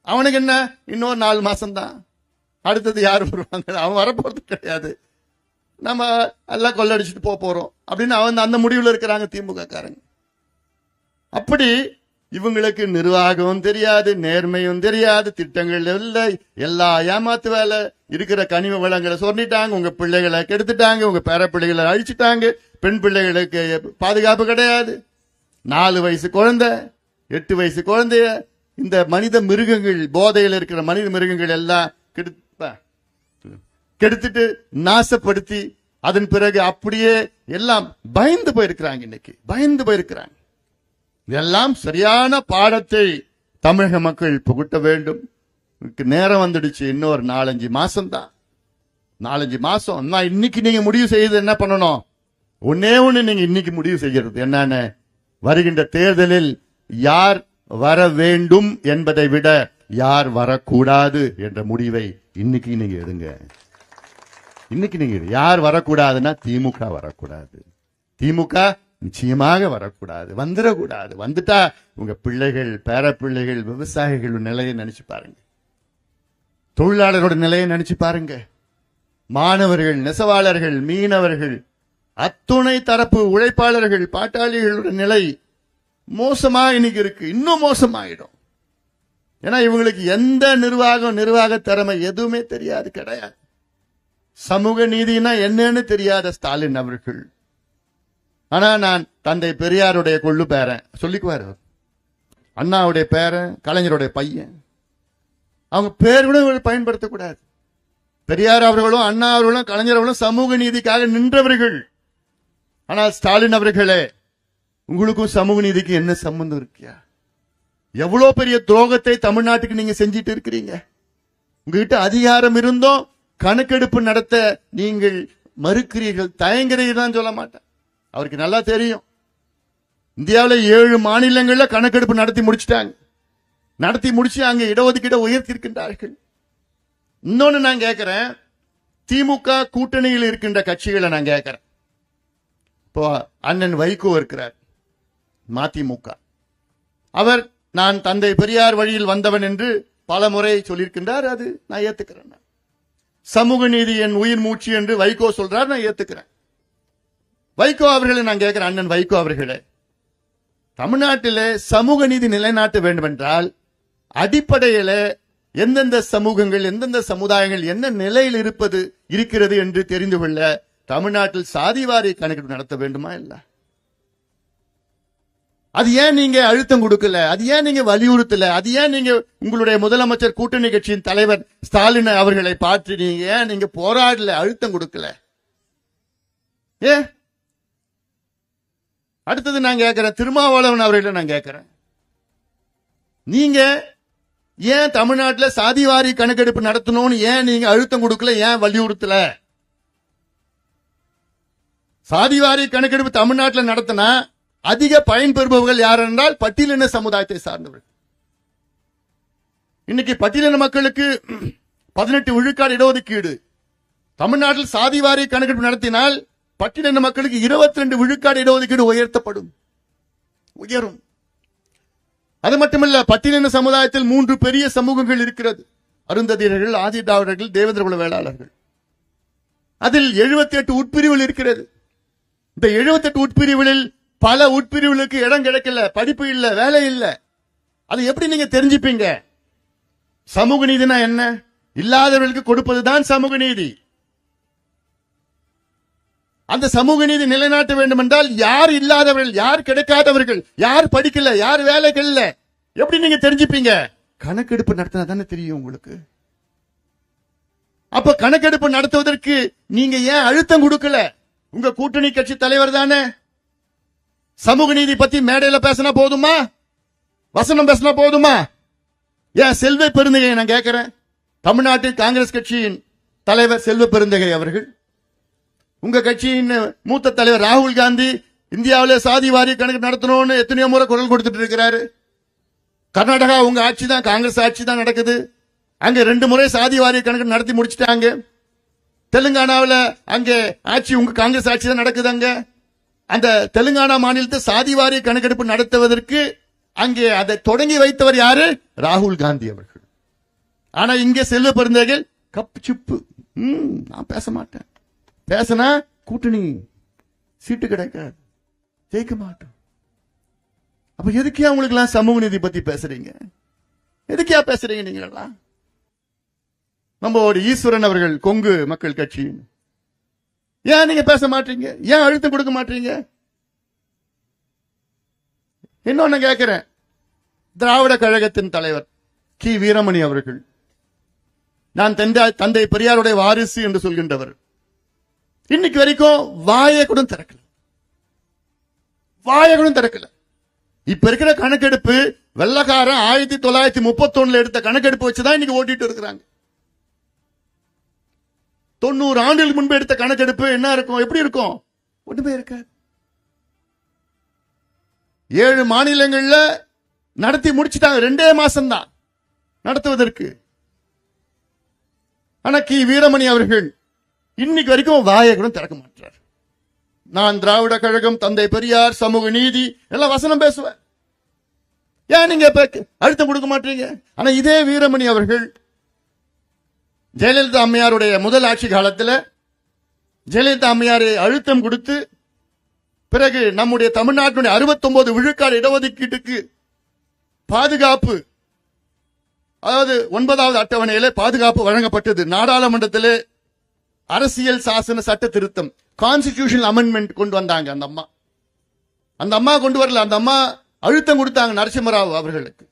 அவனுக்கு என்ன, இன்னொரு 4 மாசம் தான், அடுத்தது யாரு வருவாங்க? அவன் வரப்போறது கிடையாது, நம்ம எல்லாம் கொள்ளடிச்சுட்டு போறோம் அப்படின்னு அவன் அந்த முடிவுல இருக்கிறாங்க திமுக காரங்க. அப்படி இவங்களுக்கு நிர்வாகம் தெரியாது, நேர்மையும் தெரியாது, திட்டங்கள் இல்லை, எல்லா ஏமாத்து வேலை, இருக்கிற கனிம வளங்களை சொன்னிட்டாங்க, உங்க பிள்ளைகளை கெடுத்துட்டாங்க, உங்க பேர பிள்ளைகளை அழிச்சுட்டாங்க, பெண் பிள்ளைகளுக்கு பாதுகாப்பு கிடையாது, 4 வயசு குழந்தை, 8 வயசு குழந்தைய இந்த மனித மிருகங்கள், போதையில் இருக்கிற மனித மிருகங்கள் எல்லாம் கெடுத்துட்டு நாசப்படுத்தி அதன் பிறகு அப்படியே எல்லாம் பயந்து போயிருக்கிறாங்க. இன்னைக்கு பயந்து போயிருக்கிறாங்க. இதெல்லாம் சரியான பாடத்தை தமிழக மக்கள் புகட்ட வேண்டும். நேரம் வந்துடுச்சு, இன்னொரு 4-5 மாசம் தான். 4-5 மாசம். இன்னைக்கு நீங்க முடிவு செய்து என்ன பண்ணணும்? ஒன்னே ஒண்ணு நீங்க இன்னைக்கு முடிவு செய்கிறது என்னன்னு, வருகின்ற தேர்தலில் யார் வர வேண்டும் என்பதை விட யார் வரக்கூடாது என்ற முடிவை இன்னைக்கு நீங்க எடுங்க. இன்னைக்கு நீங்க யார் வரக்கூடாதுன்னா திமுக வரக்கூடாது. திமுக நிச்சயமாக வரக்கூடாது, வந்துடக்கூடாது. வந்துட்டா உங்க பிள்ளைகள், பேர பிள்ளைகள், விவசாயிகள் நிலையை நினைச்சு பாருங்க, தொழிலாளரோட நிலையை நினைச்சு பாருங்க, மாணவர்கள், நெசவாளர்கள், மீனவர்கள், அத்துணை தரப்பு உழைப்பாளர்கள், பாட்டாளிகளோட நிலை மோசமா இன்னைக்கு இருக்கு. இன்னும் மோசமாயிடும். ஏன்னா இவங்களுக்கு எந்த நிர்வாக திறமை எதுவுமே தெரியாது, கிடையாது. சமூக நீதினா என்னன்னு தெரியாத ஸ்டாலின் அவர்கள். ஆனா நான் தந்தை பெரியாருடைய கொள்ளு பேரன் சொல்லிக்குவாரு, அண்ணாவுடைய பேரன், கலைஞருடைய பையன், அவங்க பேர் கூட பயன்படுத்தக்கூடாது. பெரியார் அவர்களும் அண்ணா அவர்களும் கலைஞர் அவர்களும் சமூக நீதிக்காக நின்றவர்கள். ஆனால் ஸ்டாலின் அவர்களே, உங்களுக்கும் சமூக நீதிக்கு என்ன சம்பந்தம் இருக்கியா? எவ்வளவு பெரிய துரோகத்தை தமிழ்நாட்டுக்கு நீங்க செஞ்சிட்டு இருக்கிறீங்க. உங்ககிட்ட அதிகாரம் இருந்தும் கணக்கெடுப்பு நடத்த நீங்கள் மறுக்கிறீர்கள், தயங்குறீர்கள் சொல்ல மாட்டேன். அவருக்கு நல்லா தெரியும், இந்தியாவில் 7 மாநிலங்கள்ல கணக்கெடுப்பு நடத்தி முடிச்சுட்டாங்க. நடத்தி முடிச்சு அங்க இடஒதுக்கீடு உயர்த்திருக்கின்றார்கள். இன்னொன்னு நான் கேட்கிறேன், திமுக கூட்டணியில் இருக்கின்ற கட்சிகளை நான் கேட்கிறேன். இப்போ அண்ணன் வைகோ இருக்கிறார், மதிமுக. அவர் நான் தந்தை பெரியார் வழியில் வந்தவன் என்று பல முறை சொல்லியிருக்கின்றார். அது நான் ஏத்துக்கிறேன். சமூக நீதி என் உயிர் மூச்சு என்று வைகோ சொல்றார், நான் ஏத்துக்கிறேன். வைகோ அவர்களை நான் கேட்கிறேன், அண்ணன் வைகோ அவர்களே, தமிழ்நாட்டிலே சமூக நீதி நிலைநாட்ட வேண்டும் என்றால் அடிப்படையில எந்தெந்த சமூகங்கள், எந்தெந்த சமுதாயங்கள் என்ன நிலையில் இருக்கிறது என்று தெரிந்து கொள்ள தமிழ்நாட்டில் சாதிவாரி கணக்கெடுப்பு நடத்த வேண்டுமா இல்ல? அது ஏன் நீங்க அழுத்தம் கொடுக்கல? அது ஏன் நீங்க வலியுறுத்தல? அது ஏன் நீங்க உங்களுடைய முதலமைச்சர், கூட்டணி கட்சியின் தலைவர் ஸ்டாலின் அவர்களை பார்த்து ஏன் நீங்க போராடல, அழுத்தம் கொடுக்கல? ஏ அடுத்தது நான் கேட்கிறேன், திருமாவளவன் அவர்களை நான் கேட்கிறேன், நீங்க ஏன் தமிழ்நாட்டில் சாதிவாரி கணக்கெடுப்பு நடத்தணும்னு ஏன் நீங்க அழுத்தம் கொடுக்கல, ஏன் வலியுறுத்தல? சாதிவாரி கணக்கெடுப்பு தமிழ்நாட்டில் நடத்தினா அதிக பயன்பெறுபவர்கள் யார் என்றால் பட்டியலின சமுதாயத்தை சார்ந்தவர்கள். இன்னைக்கு பட்டியலின மக்களுக்கு 18 விழுக்காடு இடஒதுக்கீடு. தமிழ்நாட்டில் சாதிவாரி கணக்கெடுப்பு நடத்தினால் பட்டியலின மக்களுக்கு 22 விழுக்காடு இடஒதுக்கீடு உயரும். அது மட்டுமல்ல, பட்டியலின சமுதாயத்தில் 3 பெரிய சமூகங்கள் இருக்கிறது. அருந்ததியர்கள், ஆதிதிராவிடர்கள், தேவேந்திர குல வேளாளர்கள். அதில் 78 உட்பிரிவுகள் இருக்கிறது. இந்த 78 உட்பிரிவுகளில் பல உட்பிரிவுகளுக்கு இடம் கிடைக்கல, படிப்பு இல்ல, வேலை இல்ல. அது எப்படி நீங்க தெரிஞ்சுப்பீங்க? சமூக நீதினா என்ன? இல்லாதவர்களுக்கு கொடுப்பதுதான் சமூக நீதி. அந்த சமூக நீதி நிலைநாட்ட வேண்டும் என்றால் யார் இல்லாதவர்கள், யார் கிடைக்காதவர்கள், யார் படிக்கல, யார் வேலைகள் இல்ல, எப்படி நீங்க தெரிஞ்சுப்பீங்க? கணக்கெடுப்பு நடத்தினா தானே தெரியும் உங்களுக்கு. அப்ப கணக்கெடுப்பு நடத்துவதற்கு நீங்க ஏன் அழுத்தம் கொடுக்கல? உங்க கூட்டணி கட்சி தலைவர் தானே. சமூக நீதி பத்தி மேடையில பேசினா போதுமா? வசனம் பேசினா போதுமா? ஏன் செல்வ பெருந்தகை நான் கேட்கிறேன், தமிழ்நாட்டில் காங்கிரஸ் கட்சியின் தலைவர் செல்வ பெருந்தகை அவர்கள், உங்க கட்சியின் மூத்த தலைவர் ராகுல் காந்தி இந்தியாவிலே சாதி வாரி கணக்கு நடத்தணும்னு எத்தனையோ முறை குரல் கொடுத்துட்டு இருக்கிறாரு. கர்நாடகா உங்க ஆட்சி தான், காங்கிரஸ் ஆட்சி தான் நடக்குது. அங்க 2 முறை சாதி வாரி கணக்கு நடத்தி முடிச்சிட்டாங்க. தெலுங்கானாவில் அங்கே ஆட்சி உங்க காங்கிரஸ் ஆட்சி தான் நடக்குது. அங்க அந்த தெலுங்கானா மாநிலத்தை சாதிவாரி கணக்கெடுப்பு நடத்துவதற்கு அங்கே அதை தொடங்கி வைத்தவர் யாரு? ராகுல் காந்தி அவர்கள். ஆனா இங்கே செல்வ பெருந்தகைகள் கப்பு சிப்பு, நான் பேச மாட்டேன், பேசினா கூட்டணி சீட்டு கிடைக்காது, ஜெயிக்க மாட்டோம். அப்ப எதுக்கே உங்களுக்கு எல்லாம் சமூக நீதி பத்தி பேசுறீங்க? எதுக்கே பேசுறீங்க நீங்களா? நம்ம ஈஸ்வரன் அவர்கள் கொங்கு மக்கள் கட்சி, ஏன் நீங்க பேச மாட்டீங்க? ஏன் அழுத்தம் கொடுக்க மாட்டீங்க? இன்னொன்னு கேட்கிறேன், திராவிட கழகத்தின் தலைவர் கி வீரமணி அவர்கள், நான் தந்தை பெரியாருடைய வாரிசு என்று சொல்கின்றவர், இன்னைக்கு வரைக்கும் வாயை கூட திறக்கல. இப்ப இருக்கிற கணக்கெடுப்பு வெள்ளக்காரன் 1931 எடுத்த கணக்கெடுப்பு வச்சுதான் இன்னைக்கு ஓட்டிட்டு இருக்கிறாங்க. 90 ஆண்டுகளுக்கு முன்பு எடுத்த கணக்கெடுப்பு என்ன இருக்கும்? எப்படி இருக்கும்? ஒண்ணுமே இருக்காது. 7 மாநிலங்கள்ல நடத்தி முடிச்சிட்டாங்க, 2 மாசம் தான் நடத்துவதற்கு. ஆனா கி வீரமணி அவர்கள் இன்னைக்கு வரைக்கும் வாயை கூட திறக்க மாட்டார். நான் திராவிட கழகம், தந்தை பெரியார், சமூக நீதி எல்லாம் வசனம் பேசுவேன். ஏன் நீங்க அழுத்தம் கொடுக்க மாட்டீங்க? ஆனா இதே வீரமணி அவர்கள் ஜெயலலிதா அம்மையாருடைய முதல் ஆட்சி காலத்தில் ஜெயலலிதா அம்மையாரை அழுத்தம் கொடுத்து பிறகு நம்முடைய தமிழ்நாட்டினுடைய 69 விழுக்காடு இடஒதுக்கீட்டுக்கு பாதுகாப்பு, அதாவது 9வது அட்டவணையிலே பாதுகாப்பு வழங்கப்பட்டது. நாடாளுமன்றத்திலே அரசியல் சாசன சட்ட திருத்தம், கான்ஸ்டிடியூஷனல் அமெண்ட்மெண்ட் கொண்டு வந்தாங்க. அந்த அம்மா கொண்டு வரல, அந்த அம்மா அழுத்தம் கொடுத்தாங்க. நரசிம்மராவ் அவர்களுக்கு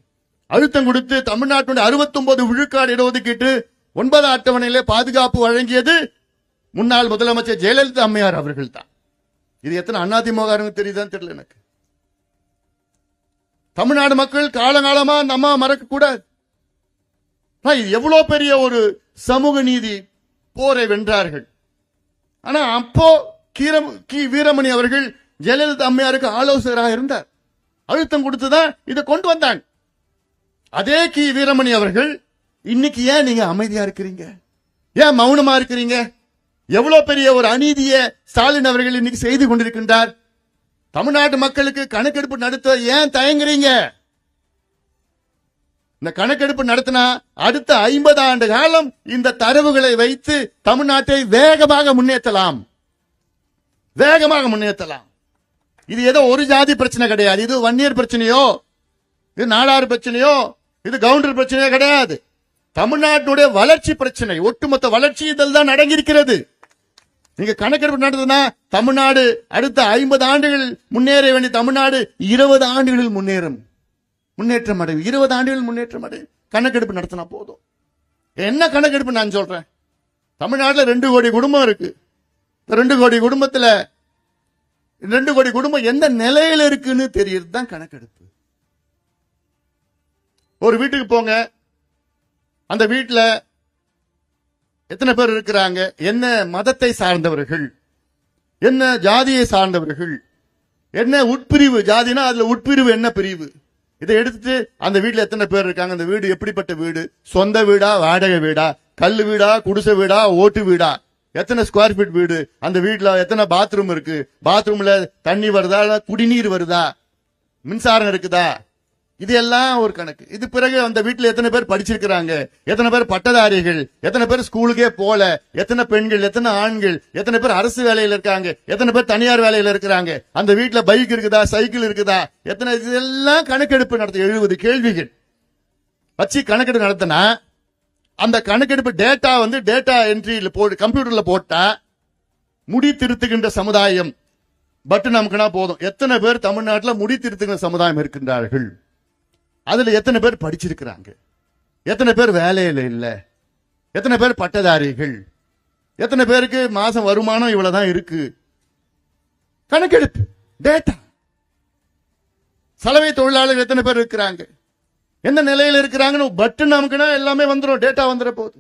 அழுத்தம் கொடுத்து தமிழ்நாட்டுடைய 69 விழுக்காடு இடஒதுக்கீட்டு 9வது அட்டவணையிலே பாதுகாப்பு வழங்கியது முன்னாள் முதலமைச்சர் ஜெயலலிதா அம்மையார் அவர்கள் தான். இது எத்தனை அதிமுக தெரியுதான்னு தெரியல எனக்கு. தமிழ்நாடு மக்கள் காலகாலமா அந்த அம்மா மறக்க கூடாது. இது எவ்வளவு பெரிய ஒரு சமூக நீதி போரை வென்றார்கள். ஆனா அப்போ கி வீரமணி அவர்கள் ஜெயலலிதா அம்மையாருக்கு ஆலோசகராக இருந்தார். அழுத்தம் கொடுத்துதான் இதை கொண்டு வந்தாங்க. அதே கி வீரமணி அவர்கள் இன்னைக்கு ஏன் நீங்க அமைதியா இருக்கிறீங்க? ஏன் மௌனமா இருக்கிறீங்க? எவ்வளவு பெரிய ஒரு அநீதியை ஸ்டாலின் அவர்கள் இன்னைக்கு செய்து கொண்டிருக்கின்றார். தமிழ்நாட்டு மக்களுக்கு கணக்கெடுப்பு நடத்த ஏன் தயங்குறீங்க? இந்த கணக்கெடுப்பு நடத்தினா அடுத்த 50 ஆண்டு காலம் இந்த தரவுகளை வைத்து தமிழ்நாட்டை வேகமாக முன்னேற்றலாம். இது ஏதோ ஒரு ஜாதி பிரச்சனை கிடையாது. இது வன்னியர் பிரச்சனையோ, இது நாடார் பிரச்சனையோ, இது கவுண்டர் பிரச்சனையோ கிடையாது. தமிழ்நாட்டுடைய வளர்ச்சி பிரச்சனை, ஒட்டுமொத்த வளர்ச்சி இதில் தான் அடங்கியிருக்கிறது. நீங்க கணக்கெடுப்பு நடந்ததுன்னா தமிழ்நாடு அடுத்த 50 ஆண்டுகள் முன்னேற வேண்டிய தமிழ்நாடு 20 ஆண்டுகளில் முன்னேற்றம் அடையும். 20 ஆண்டுகள் முன்னேற்றம் அடையும். கணக்கெடுப்பு நடத்தினா போதும். என்ன கணக்கெடுப்பு நான் சொல்றேன்? தமிழ்நாட்டில் 2 கோடி குடும்பம் இருக்கு. 2 கோடி குடும்பத்தில் 2 கோடி குடும்பம் எந்த நிலையில இருக்குன்னு தெரியுது தான் கணக்கெடுப்பு. ஒரு வீட்டுக்கு போங்க, அந்த வீட்டுல எத்தனை பேர் இருக்கிறாங்க, என்ன மதத்தை சார்ந்தவர்கள், என்ன ஜாதியை சார்ந்தவர்கள், என்ன உட்பிரிவு, ஜாதினா அதுல உட்பிரிவு என்ன பிரிவு, இதை எடுத்துட்டு அந்த வீட்டுல எத்தனை பேர் இருக்காங்க, அந்த வீடு எப்படிப்பட்ட வீடு, சொந்த வீடா, வாடகை வீடா, கல்லு வீடா, குடிசை வீடா, ஓட்டு வீடா, எத்தனை ஸ்கொயர் ஃபீட் வீடு, அந்த வீட்டுல எத்தனை பாத்ரூம் இருக்கு, பாத்ரூம்ல தண்ணி வருதா, குடிநீர் வருதா, மின்சாரம் இருக்குதா, இது எல்லாம் ஒரு கணக்கு. இது பிறகு அந்த வீட்டுல எத்தனை பேர் படிச்சிருக்கிறாங்க, எத்தனை பேர் பட்டதாரிகள், எத்தனை பேர் ஸ்கூலுக்கே போல, எத்தனை பெண்கள், எத்தனை ஆண்கள், எத்தனை பேர் அரசு வேலையில இருக்காங்க, எத்தனை பேர் தனியார் வேலையில இருக்கிறாங்க, அந்த வீட்டுல பைக் இருக்குதா, சைக்கிள் இருக்குதா, எத்தனை, இதெல்லாம் கணக்கெடுப்பு நடத்த 70 கேள்விகள் வச்சு கணக்கெடுப்பு நடத்தினா அந்த கணக்கெடுப்பு டேட்டா டேட்டா என்ட்ரியில கம்ப்யூட்டர்ல போட்டா முடி திருத்துகின்ற சமுதாயம் பட்டன் அமுக்கினா போதும். எத்தனை பேர் தமிழ்நாட்டில் முடி திருத்துகின்ற சமுதாயம் இருக்கின்றார்கள், அதுல எத்தனை பேர் படிச்சிருக்கிறாங்க, எத்தனை பேர் வேலையில இல்ல, எத்தனை பேர் பட்டதாரிகள், எத்தனை பேருக்கு மாசம் வருமானம் இவ்வளவுதான் இருக்கு. கணக்கெடுப்பு டேட்டா. சலவை தொழிலாளர்கள் எத்தனை பேர் இருக்கிறாங்க, எந்த நிலையில இருக்கிறாங்கன்னு பட்டன் நமக்குனா எல்லாமே வந்துடும், டேட்டா வந்துட போகுது.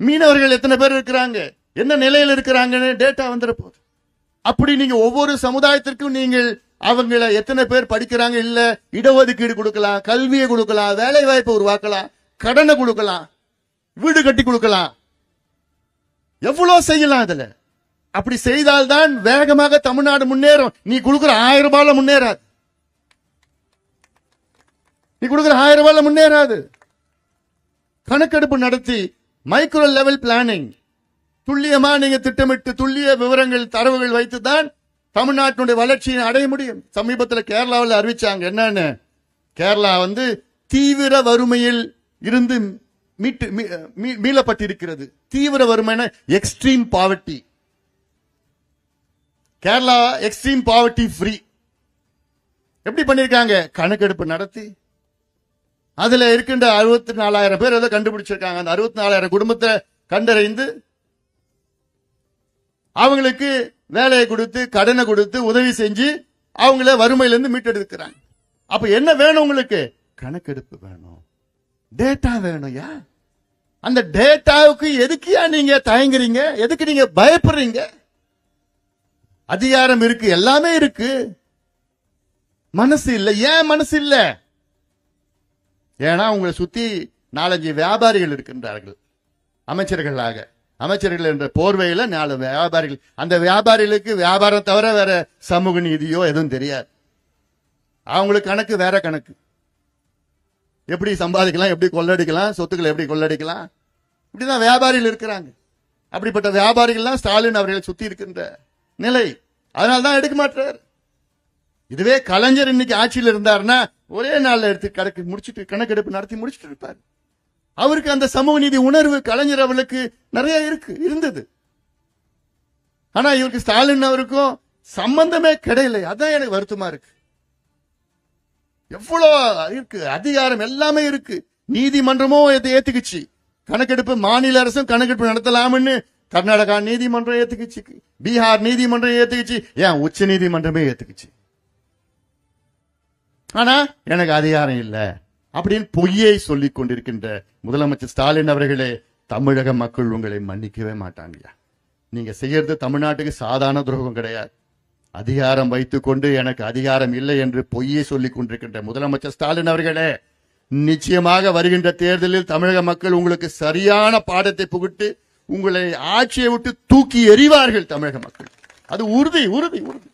மீனவர்கள் எத்தனை பேர் இருக்கிறாங்க, என்ன நிலையில இருக்கிறாங்கன்னு டேட்டா வந்துட போகுது. அப்படி நீங்க ஒவ்வொரு சமுதாயத்திற்கும் நீங்கள் அவங்கள எத்தனை பேர் படிக்கிறாங்க, இல்ல இடஒதுக்கீடு கொடுக்கலாம், கல்வியை கொடுக்கலாம், வேலை வாய்ப்பை உருவாக்கலாம், கடனை கொடுக்கலாம், வீடு கட்டி கொடுக்கலாம். எவ்வளவு செய்யலாம் அதுல. அப்படி செய்தால்தான் வேகமாக தமிழ்நாடு முன்னேறும். நீ கொடுக்கிற 1000 ரூபாயில முன்னேறாது. நீ கொடுக்கிற 1000 ரூபாயில முன்னேறாது. கணக்கெடுப்பு நடத்தி மைக்ரோ லெவல் பிளானிங் துல்லியமா நீங்க திட்டமிட்டு துல்லிய விவரங்கள் தரவுகள் வைத்துதான் தமிழ்நாட்டினுடைய வளர்ச்சியை அடைய முடியும். சமீபத்தில் கேரளாவில் அறிவிச்சாங்க என்னன்னு, கேரளா தீவிர வறுமையில் இருந்து மீளப்பட்டிருக்கிறது. தீவிர வறுமைனா extreme poverty. Kerala extreme poverty free. எப்படி பண்ணிருக்காங்க? கணக்கெடுப்பு நடத்தி அதுல இருக்கின்ற 64,000 பேர் ஏதோ கண்டுபிடிச்சிருக்காங்க. அந்த 64,000 குடும்பத்தை கண்டறிந்து அவங்களுக்கு வேலையை கொடுத்து கடனை கொடுத்து உதவி செஞ்சு அவங்கள வறுமையிலிருந்து மீட்டெடுக்கிறாங்க. அப்ப என்ன வேணும் உங்களுக்கு? கணக்கெடுப்பு வேணும், டேட்டா வேணும். யா அந்த டேட்டாவுக்கு எதுக்குயா நீங்க தயங்குறீங்க? எதுக்கு நீங்க பயப்படுறீங்க? அதிகாரம் இருக்கு, எல்லாமே இருக்கு, மனசு இல்ல. ஏன் மனசு இல்ல? ஏன்னா உங்களை சுத்தி 4-5 வியாபாரிகள் இருக்கின்றார்கள். அமைச்சர்கள் என்ற போர்வையில 4 வியாபாரிகள். அந்த வியாபாரிகளுக்கு வியாபாரம் தவிர வேற சமூக நீதியோ எதுவும் தெரியாது. அவங்களுக்கு கணக்கு வேற கணக்கு. எப்படி சம்பாதிக்கலாம், எப்படி கொள்ளடிக்கலாம், சொத்துக்களை எப்படி கொள்ளடிக்கலாம், இப்படிதான் வியாபாரிகள் இருக்கிறாங்க. அப்படிப்பட்ட வியாபாரிகள் தான் ஸ்டாலின் அவர்களை சுத்தி இருக்கின்ற நிலை. அதனால்தான் எடுக்க மாட்டார். இதுவே கலைஞர் இன்னைக்கு ஆட்சியில் இருந்தாருன்னா ஒரே நாள்ல எடுத்து கணக்கெடுப்பு நடத்தி முடிச்சுட்டு இருப்பார். அவருக்கு அந்த சமூக நீதி உணர்வு கலைஞர் அவர்களுக்கு நிறைய இருந்தது. ஆனா இவருக்கு ஸ்டாலின் அவருக்கும் சம்பந்தமே கிடையாது. அதான் எனக்கு வருத்தமா இருக்கு. எவ்வளவு இருக்கு அதிகாரம், எல்லாமே இருக்கு. நீதிமன்றமும் ஏத்துக்குச்சு. கணக்கெடுப்பு மாநில அரசும் கணக்கெடுப்பு நடத்தலாம்னு கர்நாடகா நீதிமன்றம் ஏத்துக்குச்சு, பீகார் நீதிமன்றம் ஏத்துக்குச்சு, ஏன் உச்ச நீதிமன்றமே ஏத்துக்குச்சு. ஆனா எனக்கு அதிகாரம் இல்ல அப்படின்னு பொய்யை சொல்லிக் கொண்டிருக்கின்ற முதலமைச்சர் ஸ்டாலின் அவர்களே, தமிழக மக்கள் உங்களை மன்னிக்கவே மாட்டாங்க. நீங்க செய்யறது தமிழ்நாட்டுக்கு சாதாரண துரோகம் கிடையாது. அதிகாரம் வைத்துக் கொண்டு எனக்கு அதிகாரம் இல்லை என்று பொய்யை சொல்லிக் கொண்டிருக்கின்ற முதலமைச்சர் ஸ்டாலின் அவர்களே, நிச்சயமாக வருகின்ற தேர்தலில் தமிழக மக்கள் உங்களுக்கு சரியான பாடத்தை புகுட்டு உங்களை ஆட்சியை விட்டு தூக்கி எறிவார்கள் தமிழக மக்கள். அது உறுதி உறுதி உறுதி.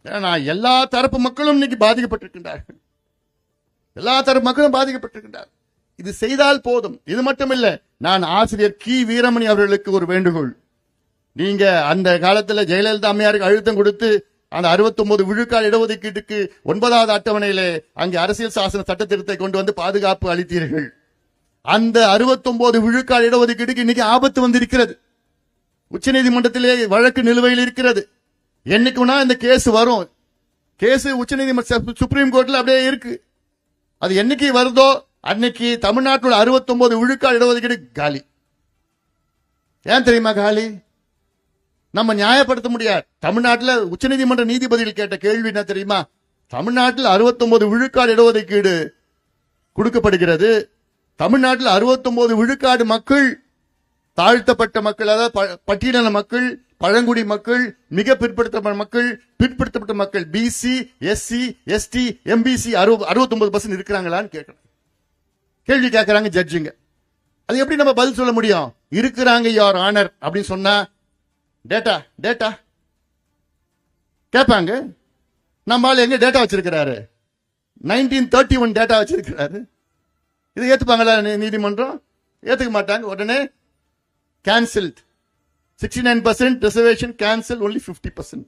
ஏன்னா எல்லா தரப்பு மக்களும் இன்னைக்கு பாதிக்கப்பட்டிருக்கின்றார்கள். எல்லா தரப்பு மக்களும் பாதிக்கப்பட்டிருக்கின்றார்கள். இது செய்தால் போதும். இது மட்டுமில்ல, நான் ஆசிரியர் கி வீரமணி அவர்களுக்கு ஒரு வேண்டுகோள். நீங்க அந்த காலத்தில் ஜெயலலிதா அம்மையாருக்கு அழுத்தம் கொடுத்து அந்த 69 விழுக்காடு இடஒதுக்கீட்டுக்கு 9வது அட்டவணையிலே அங்கே அரசியல் சாசன சட்ட திருத்தத்தை கொண்டு வந்து பாதுகாப்பு அளித்தீர்கள். அந்த 69 விழுக்காடு இடஒதுக்கீட்டுக்கு இன்னைக்கு ஆபத்து வந்திருக்கிறது. உச்சநீதிமன்றத்திலே வழக்கு நிலுவையில் இருக்கிறது. என்னைக்குனா இந்த கேஸ் வரும். கேஸ் உச்சநீதிமன்ற சுப்ரீம் கோர்ட்ல அப்படியே இருக்கு. அது என்னைக்கு வருதோ அன்னைக்கு தமிழ்நாட்டில் 69 விழுக்காடு இடஒதுக்கீடு காலி. ஏன் தெரியுமா காலி? நம்ம நியாயப்படுத்த முடியாது. தமிழ்நாட்டில் உச்சநீதிமன்ற நீதிபதிகள் கேட்ட கேள்வி என்ன தெரியுமா? தமிழ்நாட்டில் 69 விழுக்காடு இடஒதுக்கீடு கொடுக்கப்படுகிறது. தமிழ்நாட்டில் 69 விழுக்காடு மக்கள் தாழ்த்தப்பட்ட மக்கள், அதாவது பட்டியலின மக்கள், பழங்குடி மக்கள், மிக பிற்படுத்தப்பட்ட மக்கள், பிசி, எஸ்சி, எஸ்டி, எம்பிசி 69% இருக்கிறாங்களான்னு கேட்கணும். கேள்வி கேட்கறாங்க ஜட்ஜுங்க. அது எப்படி நம்ம பதில் சொல்ல முடியும்? இருக்கிறாங்க யுவர் ஆனர் அப்படின்னு சொன்னா டேட்டா டேட்டா கேட்பாங்க. நம்மால எங்க டேட்டா வச்சிருக்கிறாரு? 1931 டேட்டா வச்சிருக்கிறாரு. இது ஏத்துப்பாங்களா நீதிமன்றம்? ஏத்துக்க மாட்டாங்க. உடனே கேன்சல்ட். 69% reservation cancel, only 50%.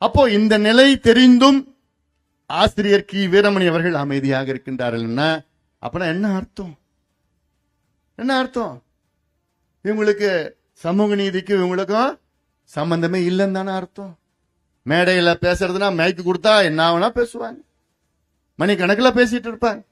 அப்போ இந்த நிலை தெரிந்தும் ஆசிரியர் கி வீரமணி அவர்கள் அமைதியாக இருக்கின்றார்கள். அப்பனா என்ன அர்த்தம்? என்ன அர்த்தம்? இவங்களுக்கு சமூக நீதிக்கு இவங்களுக்கும் சம்பந்தமே இல்லைன்னு தானே அர்த்தம். மேடையில பேசுறதுனா மைக்கு கொடுத்தா என்ன வேணா பேசுவாங்க, மணிக்கணக்கில் பேசிட்டு இருப்பாங்க.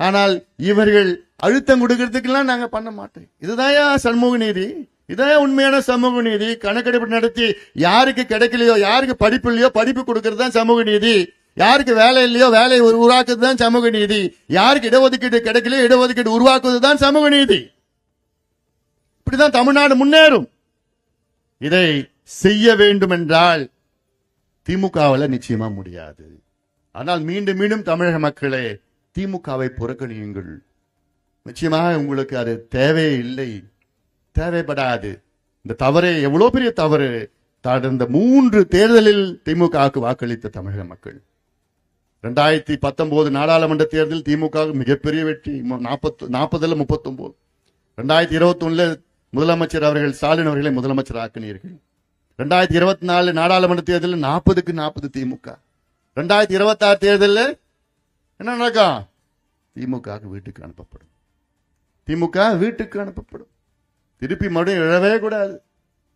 ஆனால் இவர்கள் அழுத்தம் கொடுக்கறதுக்கெல்லாம் நாங்க பண்ண மாட்டோம். இதுதான் சமூக நீதி, இதான் உண்மையான சமூக நீதி. கணக்கெடுப்பு நடத்தி யாருக்கு கிடைக்கலையோ, யாருக்கு படிப்பு இல்லையோ படிப்பு கொடுக்கறது தான் சமூக நீதி. யாருக்கு வேலை இல்லையோ வேலை உருவாக்குறது தான் சமூக நீதி. யாருக்கு இடஒதுக்கீடு கிடைக்கலையோ இடஒதுக்கீடு உருவாக்குவது தான் சமூக நீதி. இப்படிதான் தமிழ்நாடு முன்னேறும். இதை செய்ய வேண்டும் என்றால் திமுகவில் நிச்சயமா முடியாது. ஆனால் மீண்டும் மீண்டும் தமிழக மக்களே, திமுகவை புறக்கணியுங்கள். நிச்சயமாக உங்களுக்கு அது தேவையில்லை, தேவைப்படாது. இந்த தவறை எவ்வளவு பெரிய தவறு! கடந்த 3 தேர்தலில் திமுகவுக்கு வாக்களித்த தமிழக மக்கள். 2019 நாடாளுமன்ற தேர்தல் திமுக மிகப்பெரிய வெற்றி, 40ல் 39. 2021 முதலமைச்சர் அவர்கள் ஸ்டாலின் அவர்களை முதலமைச்சர் ஆக்கினீர்கள். 2024 நாடாளுமன்ற தேர்தலில் 40க்கு 40 திமுக. 2026 தேர்தலில் என்ன நடக்கும்? திமுக வீட்டுக்கு அனுப்பப்படும். திமுக வீட்டுக்கு அனுப்பப்படும். திருப்பி மறுபடியும் எழவே கூடாது.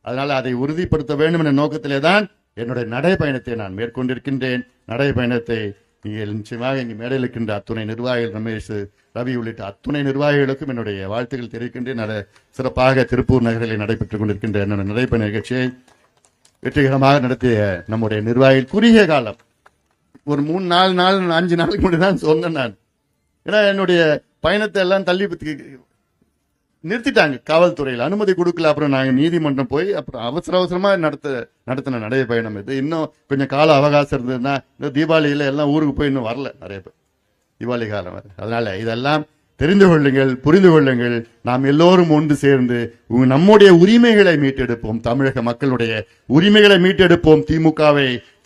அதனால அதை உறுதிப்படுத்த வேண்டும் என்ற நோக்கத்திலே தான் என்னுடைய நடைபயணத்தை நான் மேற்கொண்டிருக்கின்றேன். நடைபயணத்தை நீங்கள் நிச்சயமாக இங்கு மேடையில் இருக்கின்ற அத்துணை நிர்வாகிகள், ரமேஷ், ரவி உள்ளிட்ட அத்துணை நிர்வாகிகளுக்கும் என்னுடைய வாழ்த்துக்கள் தெரிவிக்கின்றேன். சிறப்பாக திருப்பூர் நகரில் நடைபெற்றுக் கொண்டிருக்கின்ற என்னுடைய நடைபயண நிகழ்ச்சியை வெற்றிகரமாக நடத்திய நம்முடைய நிர்வாகிகள் குறுகிய காலம், ஒரு 3-4 நாள் 5 நாளுக்கு முன்னாடி தான் சொன்னேன் நான். ஏன்னா என்னுடைய பயணத்தை எல்லாம் தள்ளி நிறுத்திட்டாங்க, காவல்துறையில் அனுமதி கொடுக்கல. அப்புறம் நாங்கள் நீதிமன்றம் போய் அப்புறம் அவசரமா நடத்தின நடைபயணம் இது. இன்னும் கொஞ்சம் கால அவகாசம் இருந்ததுன்னா தீபாவளியில எல்லாம் ஊருக்கு போய் இன்னும் வரல நிறைய பேர், தீபாவளி காலம். அதனால இதெல்லாம் தெரிந்து கொள்ளுங்கள், புரிந்து கொள்ளுங்கள். நாம் எல்லோரும் ஒன்று சேர்ந்து நம்முடைய உரிமைகளை மீட்டெடுப்போம், தமிழக மக்களுடைய உரிமைகளை மீட்டெடுப்போம்.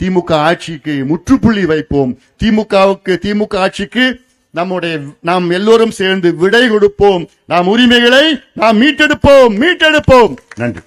திமுக ஆட்சிக்கு முற்றுப்புள்ளி வைப்போம். திமுக ஆட்சிக்கு நாம் எல்லோரும் சேர்ந்து விடை கொடுப்போம். நாம் உரிமைகளை நாம் மீட்டெடுப்போம். நன்றி.